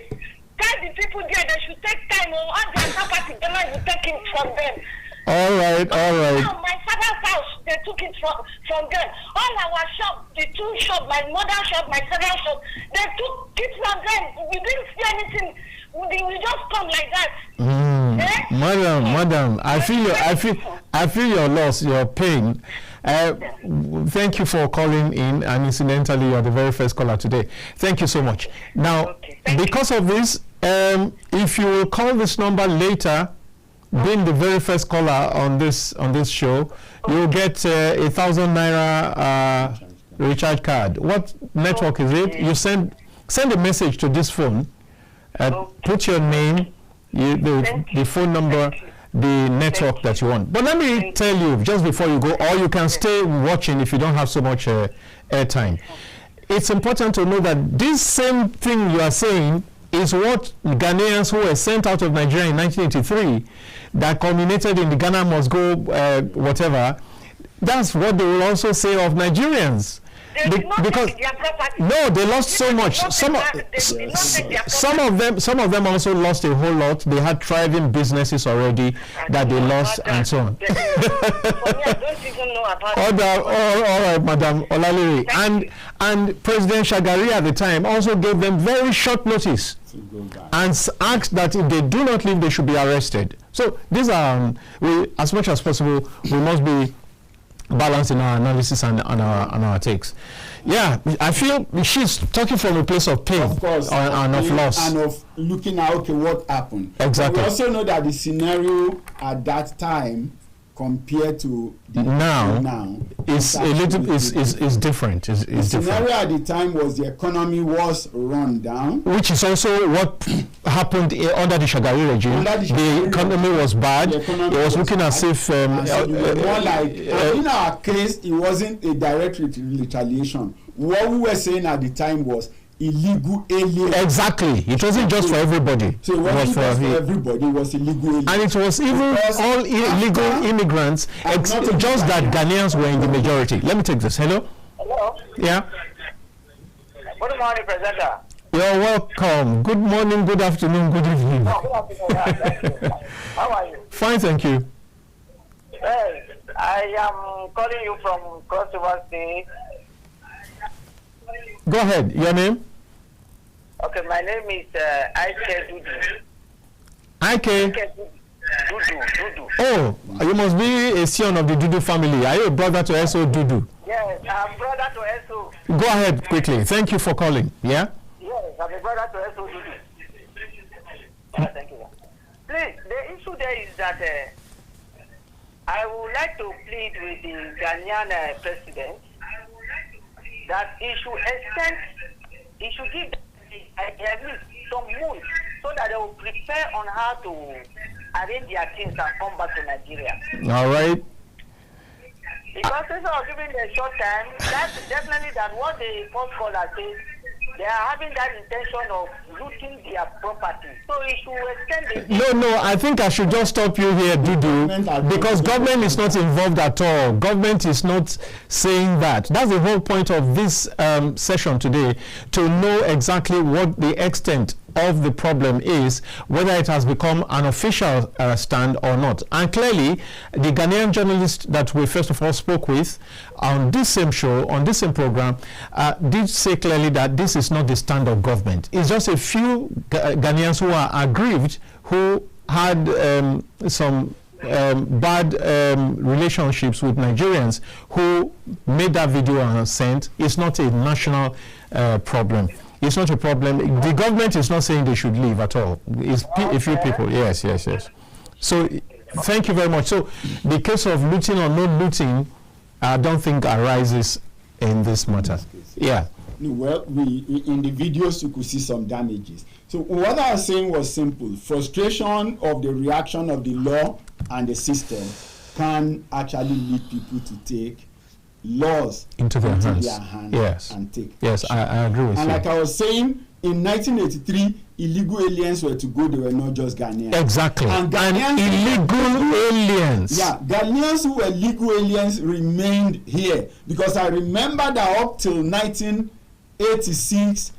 Tell the people there they should take time. All their property, they might be taking from them.
All right.
Now, my father's house, they took it from them. All our shop, the two shop, my mother's shop, my father's shop, they took it from them. We didn't see anything. We just come like that.
Madam, I feel your loss, your pain. Thank you for calling in, and incidentally, you are the very first caller today. Thank you so much. Now, because of this, if you will call this number later, being the very first caller on this show, you'll get 1,000 naira recharge card. What network is it? You send a message to this phone. Put your name, the phone number, the network that you want. But let me tell you, just before you go, or you can stay watching if you don't have so much airtime. It's important to know that this same thing you are saying is what Ghanaians who were sent out of Nigeria in 1983, that culminated in the Ghana must go whatever, that's what they will also say of Nigerians. Because no, they lost so much. Some of them also lost a whole lot. They had thriving businesses already that they lost, and so on. All right, Madam Olalere, and President Shagari at the time also gave them very short notice and asked that if they do not leave, they should be arrested. So these are, as much as possible, we must be balance in our analysis and our takes. Yeah, I feel she's talking from a place of pain, of course, and of loss.
And of looking at, okay, what happened.
Exactly.
But we also know that the scenario at that time compared to the now
is a little is different. Is
the scenario at the time was the economy was run down,
which is also what happened under the Shagari regime. The economy was bad. It was looking as if
so more like in our case, it wasn't a direct retaliation. What we were saying at the time was illegal alien.
Exactly. It wasn't just for everybody.
So it wasn't just for everybody. It was illegal alien.
And it was even all illegal immigrants, just that Ghanaians were in the majority. Let me take this. Hello?
Hello?
Yeah?
Good morning, presenter.
You're welcome. Good morning, good afternoon, good evening.
Good afternoon. How are you?
Fine, thank you.
Well, I am calling you from Cross River State.
Go ahead. Your name?
Okay, my name is Ike Dudu.
Ike?
Dudu.
Oh, you must be a son of the Dudu family. Are you a brother to S.O. Dudu?
Yes, I'm brother to S.O.
Go ahead quickly. Thank you for calling. Yeah?
Yes, I'm a brother to S.O. Dudu. Thank you. Please, the issue there is that I would like to plead with the Ghanaian president that he should give at least some months so that they will prepare on how to arrange their things and come back to Nigeria.
All right.
Because instead of giving a short time, that's definitely that what the first caller says, they are having that intention of looting their property. So it should extend
No, I think I should just stop you here, Dudu, because government is not involved at all. Government is not saying that. That's the whole point of this session today, to know exactly what the extent of the problem is, whether it has become an official stand or not. And clearly, the Ghanaian journalist that we first of all spoke with on this same show, on this same program, did say clearly that this is not the stand of government. It's just a few Ghanaians who are aggrieved, who had some bad relationships with Nigerians, who made that video and sent. It's not a national problem. It's not a problem. The government is not saying they should leave at all. It's a few people. Yes. So, thank you very much. So, the case of looting or no looting, I don't think arises in this matter. Yeah.
Well, in the videos you could see some damages. So what I was saying was simple. Frustration of the reaction of the law and the system can actually lead people to take laws
into their hands. Yes.
And take
yes, I agree with you.
And like I was saying, in 1983, illegal aliens were to go, they were not just Ghanaians.
Exactly. And illegal aliens.
Yeah, Ghanaians who were legal aliens remained here. Because I remember that up till 1986,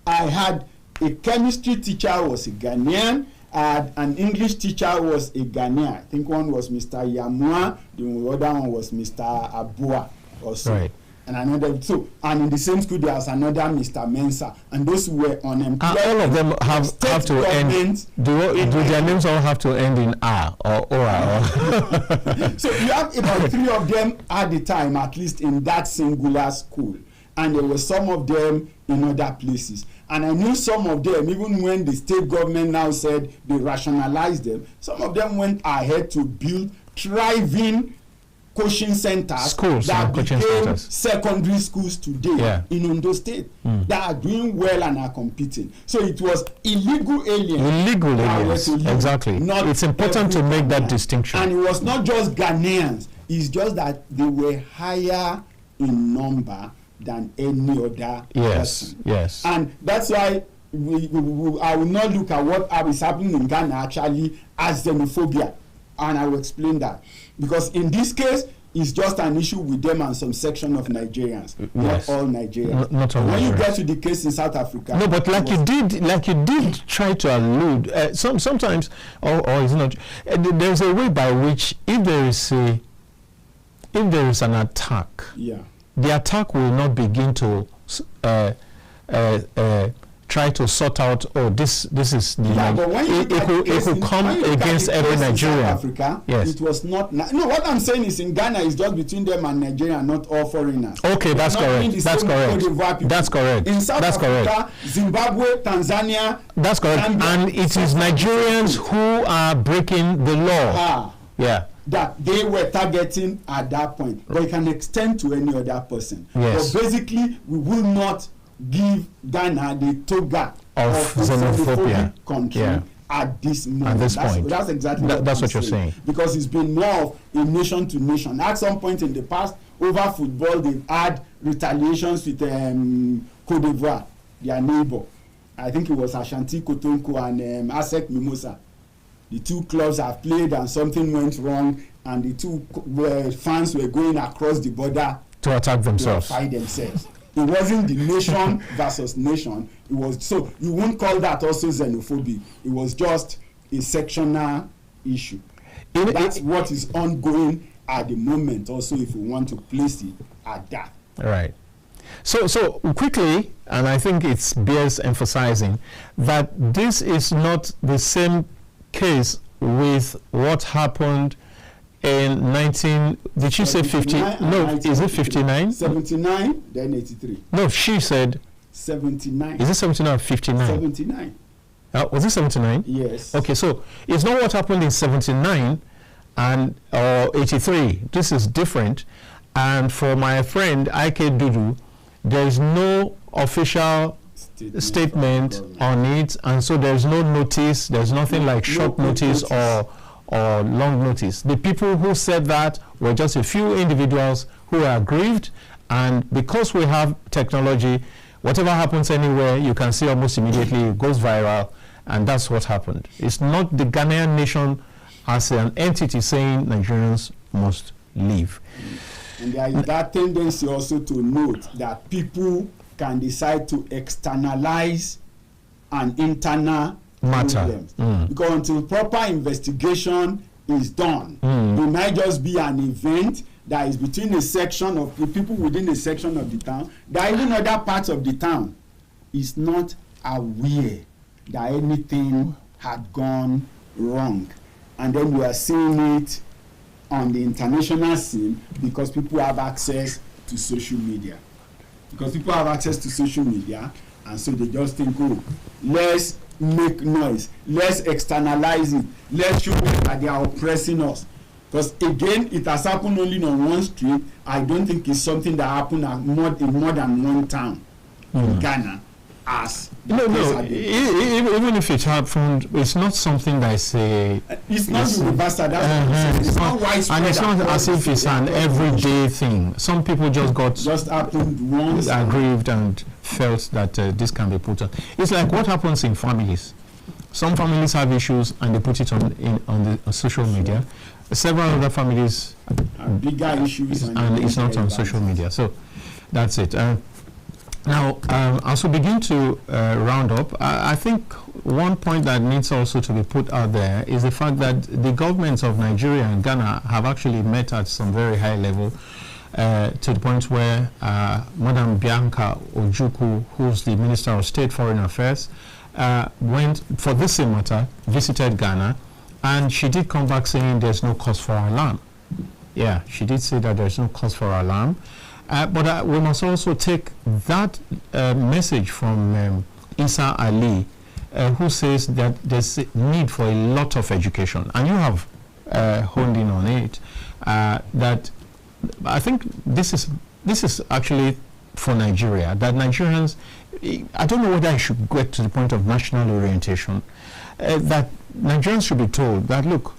I had a chemistry teacher who was a Ghanaian. I had an English teacher who was a Ghanaian. I think one was Mr. Yamua, the other one was Mr. Abua also. Right. And another, and in the same school there was another Mr. Mensah, and those who were unemployed.
All of them have to end. Do their names all have to end in R or Ora?
So you have about 3 of them at the time, at least in that singular school, and there were some of them in other places. And I knew some of them, even when the state government now said they rationalized them, some of them went ahead to build thriving coaching centers that became secondary schools today in Ondo State that are doing well and are competing. So it was illegal aliens.
Illegal aliens, exactly. It's important to make that distinction.
And it was not just Ghanaians. It's just that they were higher in number than any other person.
Yes.
And that's why I will not look at what is happening in Ghana actually as xenophobia. And I will explain that. Because in this case, it's just an issue with them and some section of Nigerians, not all Nigerians.
Not all
when
Nigerians.
You get to the case in South Africa,
no, but like you did try to allude. Sometimes, or is not. There's a way by which, if there is an attack, the attack will not begin to try to sort out, this is the it could come against every Nigerian.
Africa, it was not. No, what I'm saying is in Ghana is just between them and Nigeria, not all foreigners.
Okay, that's correct. That's correct. That's correct.
In South Africa, Zimbabwe, Tanzania.
That's correct. And it is Nigerians who are breaking the law.
That they were targeting at that point, but it can extend to any other person.
Yes.
But basically, we will not give Ghana the toga
of xenophobia
country at this moment.
At this point.
That's exactly what
you're saying.
Because it's been more of a nation to nation. At some point in the past, over football, they've had retaliations with Cote d'Ivoire, their neighbor. I think it was Ashanti Kotonko and ASEC Mimosa. The two clubs have played and something went wrong, and the two fans were going across the border
to attack themselves.
To fight themselves. It wasn't the nation versus nation. It was, so you won't call that also xenophobia. It was just a sectional issue. That's what is ongoing at the moment also, if we want to place it at that.
Right. So quickly, and I think it bears emphasizing that this is not the same case with what happened in did she say 50? No, is it 59?
79, then 83.
No, she said
79.
Is it 79 or 59?
79.
Was it 79?
Yes.
Okay, so it's not what happened in 79 or 83. This is different. And for my friend Ike Dudu, there is no official statement on it, and so there's no notice. There's nothing like short notice or long notice. The people who said that were just a few individuals who are aggrieved, and because we have technology, whatever happens anywhere, you can see almost immediately, it goes viral, and that's what happened. It's not the Ghanaian nation as an entity saying Nigerians must leave.
And there is that tendency also to note that people can decide to externalize an internal matter. Because until proper investigation is done, it might just be an event that is between a section of the people within a section of the town, that even other parts of the town is not aware that anything had gone wrong. And then we are seeing it on the international scene because people have access to social media. Because people have access to social media, and so they just think, oh, let's make noise, let's externalize it, let's show them that they are oppressing us. Because again, it has happened only on one street. I don't think it's something that happened in more than one town in Ghana.
Even if it happened, it's not something that is
it's not universal. It's not widespread.
And it's not as if it's an everyday thing. Some people just
happened once,
aggrieved and felt that this can be put on. It's like what happens in families. Some families have issues and they put it on social media. Several other families
bigger issues
and it's not on social media. So that's it. Now, as we begin to round up, I think one point that needs also to be put out there is the fact that the governments of Nigeria and Ghana have actually met at some very high level to the point where Madam Bianca Ojukwu, who's the Minister of State Foreign Affairs, went, for this same matter, visited Ghana, and she did come back saying there's no cause for alarm. Yeah, she did say that there's no cause for alarm. But we must also take that message from Isa Ali, who says that there's a need for a lot of education. And you have honed in on it, that I think this is actually for Nigeria, that Nigerians, I don't know whether I should get to the point of national orientation, that Nigerians should be told that, look,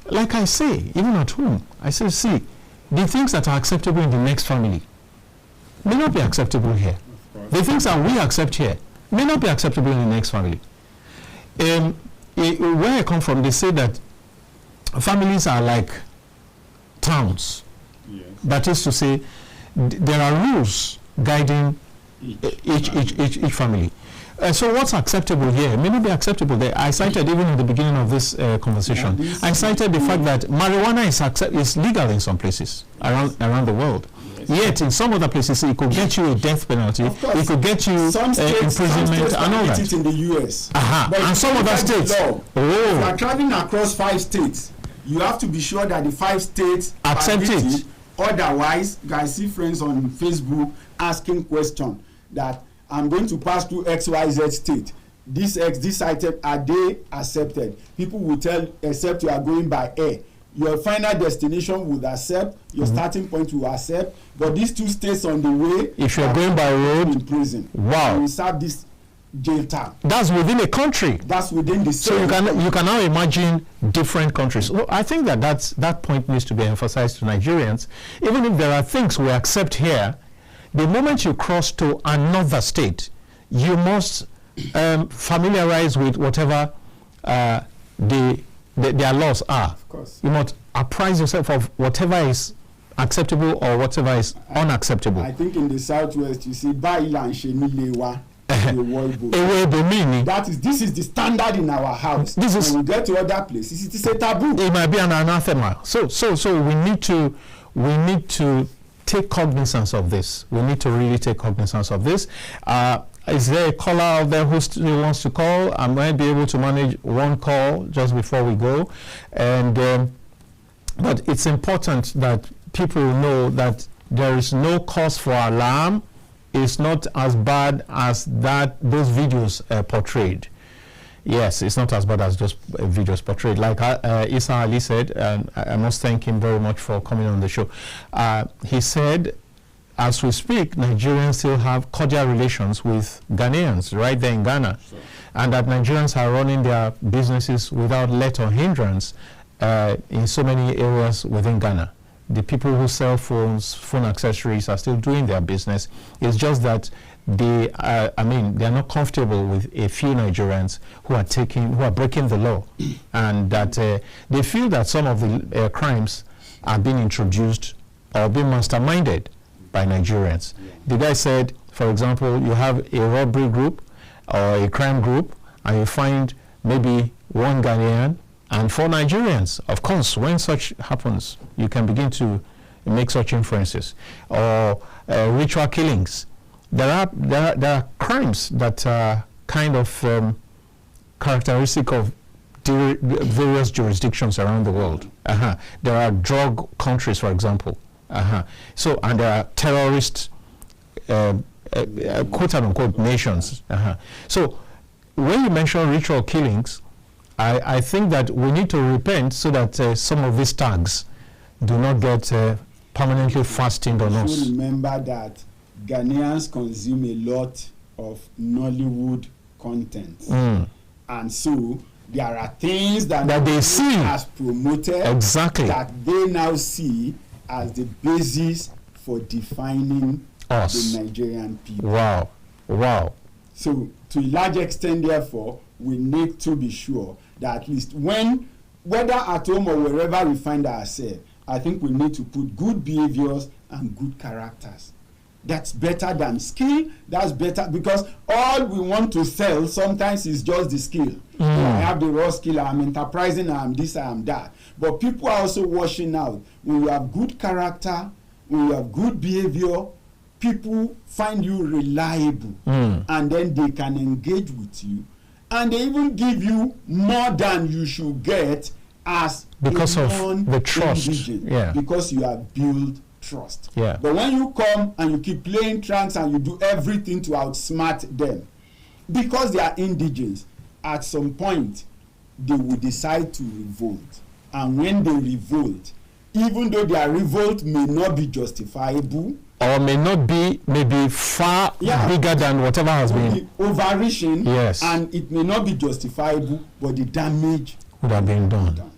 like I say, even at home, I say, see, the things that are acceptable in the next family may not be acceptable here. The things that we accept here may not be acceptable in the next family. Where I come from, they say that families are like towns. Yes. That is to say, there are rules guiding each family. So what's acceptable here may not be acceptable there. I cited, even in the beginning of this conversation, I cited the fact that marijuana is legal in some places around the world. Yes. Yet in some other places it could get you a death penalty, it could get you imprisonment and all that.
It in the US.
And some other states.
If you are traveling across 5 states, you have to be sure that the 5 states
accept it.
Otherwise, I see friends on Facebook asking questions that I'm going to pass through XYZ state. This item, are they accepted? People will tell, except you are going by air. Your final destination would accept, your starting point will accept, but these 2 states on the way,
if you're going by road,
in prison.
Wow.
You will serve this jail term.
That's within a country.
That's within the state.
So you can now imagine different countries. So I think that point needs to be emphasized to Nigerians. Even if there are things we accept here, the moment you cross to another state, you must familiarize with whatever their laws are. Of course. You must apprise yourself of whatever is acceptable or whatever is unacceptable.
I think in the Southwest, you see, this is the standard in our house. When we get to other places, it is a taboo.
It might be an anathema. So we need to take cognizance of this. We need to really take cognizance of this. Is there a caller out there who wants to call? I might be able to manage one call just before we go. And but it's important that people know that there is no cause for alarm. It's not as bad as those videos portrayed. Yes, it's not as bad as just videos portrayed. Like Isa Ali said, and I must thank him very much for coming on the show. He said, as we speak, Nigerians still have cordial relations with Ghanaians right there in Ghana, sure. And that Nigerians are running their businesses without let or hindrance in so many areas within Ghana. The people who sell phones, phone accessories are still doing their business. It's just that they are not comfortable with a few Nigerians who are breaking the law, and that they feel that some of the crimes are being introduced or being masterminded by Nigerians. The guy said, for example, you have a robbery group or a crime group, and you find maybe 1 Ghanaian and 4 Nigerians. Of course, when such happens, you can begin to make such inferences. Or ritual killings. There are crimes that are kind of characteristic of various jurisdictions around the world. There are drug countries, for example. So, and there are terrorist, quote-unquote, nations. So, when you mention ritual killings, I think that we need to repent so that some of these tags do not get permanently fastened on us.
Remember that Ghanaians consume a lot of Nollywood content. And so there are things that
they see
as promoted
exactly
that they now see as the basis for defining
us,
the Nigerian people.
Wow. Wow.
So to a large extent, therefore, we need to be sure that at least whether at home or wherever we find ourselves, I think we need to put good behaviors and good characters. That's better than skill. That's better because all we want to sell sometimes is just the skill. I have the raw skill, I'm enterprising, I'm this, I'm that. But people are also washing out. When you have good character, when you have good behavior, people find you reliable, and then they can engage with you, and they even give you more than you should get as
because of the trust. Yeah.
Because you have built trust.
Yeah.
But when you come and you keep playing tricks and you do everything to outsmart them, because they are indigents, at some point they will decide to revolt. And when they revolt, even though their revolt may not be justifiable,
or may not be maybe far bigger than whatever has been
overreaching,
yes,
and it may not be justifiable, but the damage
would have been done.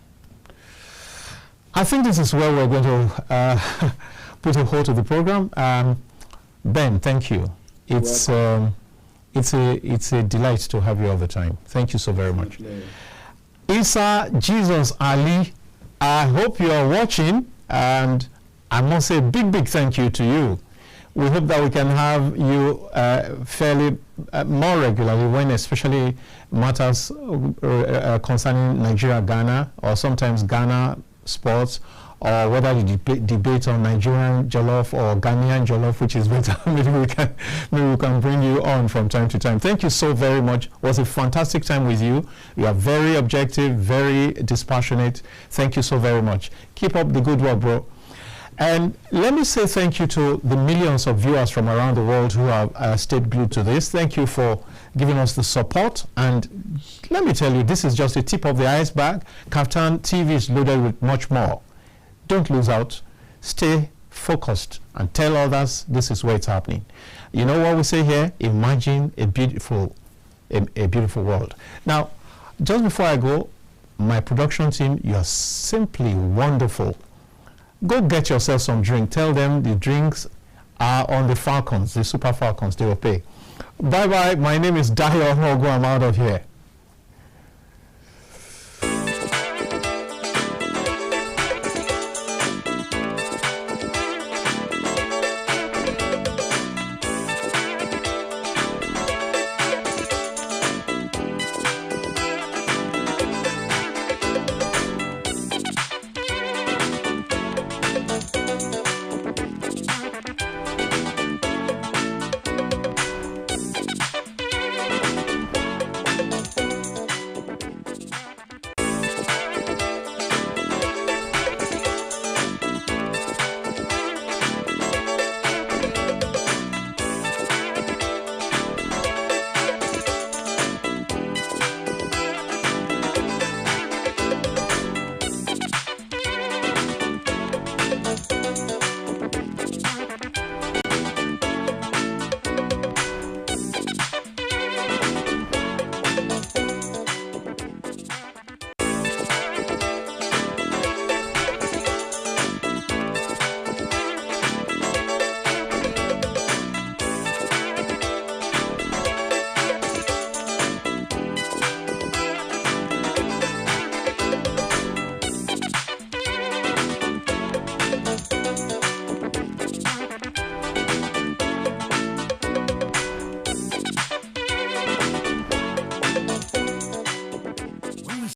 I think this is where we're going to put a hold to the program. Ben, thank you. It's a delight to have you all the time. Thank you so very much. Isa Jesus Ali, I hope you are watching, and I must say a big thank you to you. We hope that we can have you fairly more regularly when especially matters concerning Nigeria, Ghana, or sometimes Ghana sports, or whether the debate on Nigerian jollof or Ghanaian jollof, which is better. maybe we can bring you on from time to time. Thank you so very much. It was a fantastic time with you. You are very objective, very dispassionate. Thank you so very much. Keep up the good work, bro. And let me say thank you to the millions of viewers from around the world who have stayed glued to this. Thank you for giving us the support. And let me tell you, this is just a tip of the iceberg. Kaftan TV is loaded with much more. Don't lose out. Stay focused and tell others this is where it's happening. You know what we say here? Imagine a beautiful world. Now, just before I go, my production team, you are simply wonderful. Go get yourself some drink. Tell them the drinks are on the Falcons, the Super Falcons. They will pay. Bye-bye. My name is Dayo Hogo. I'm out of here.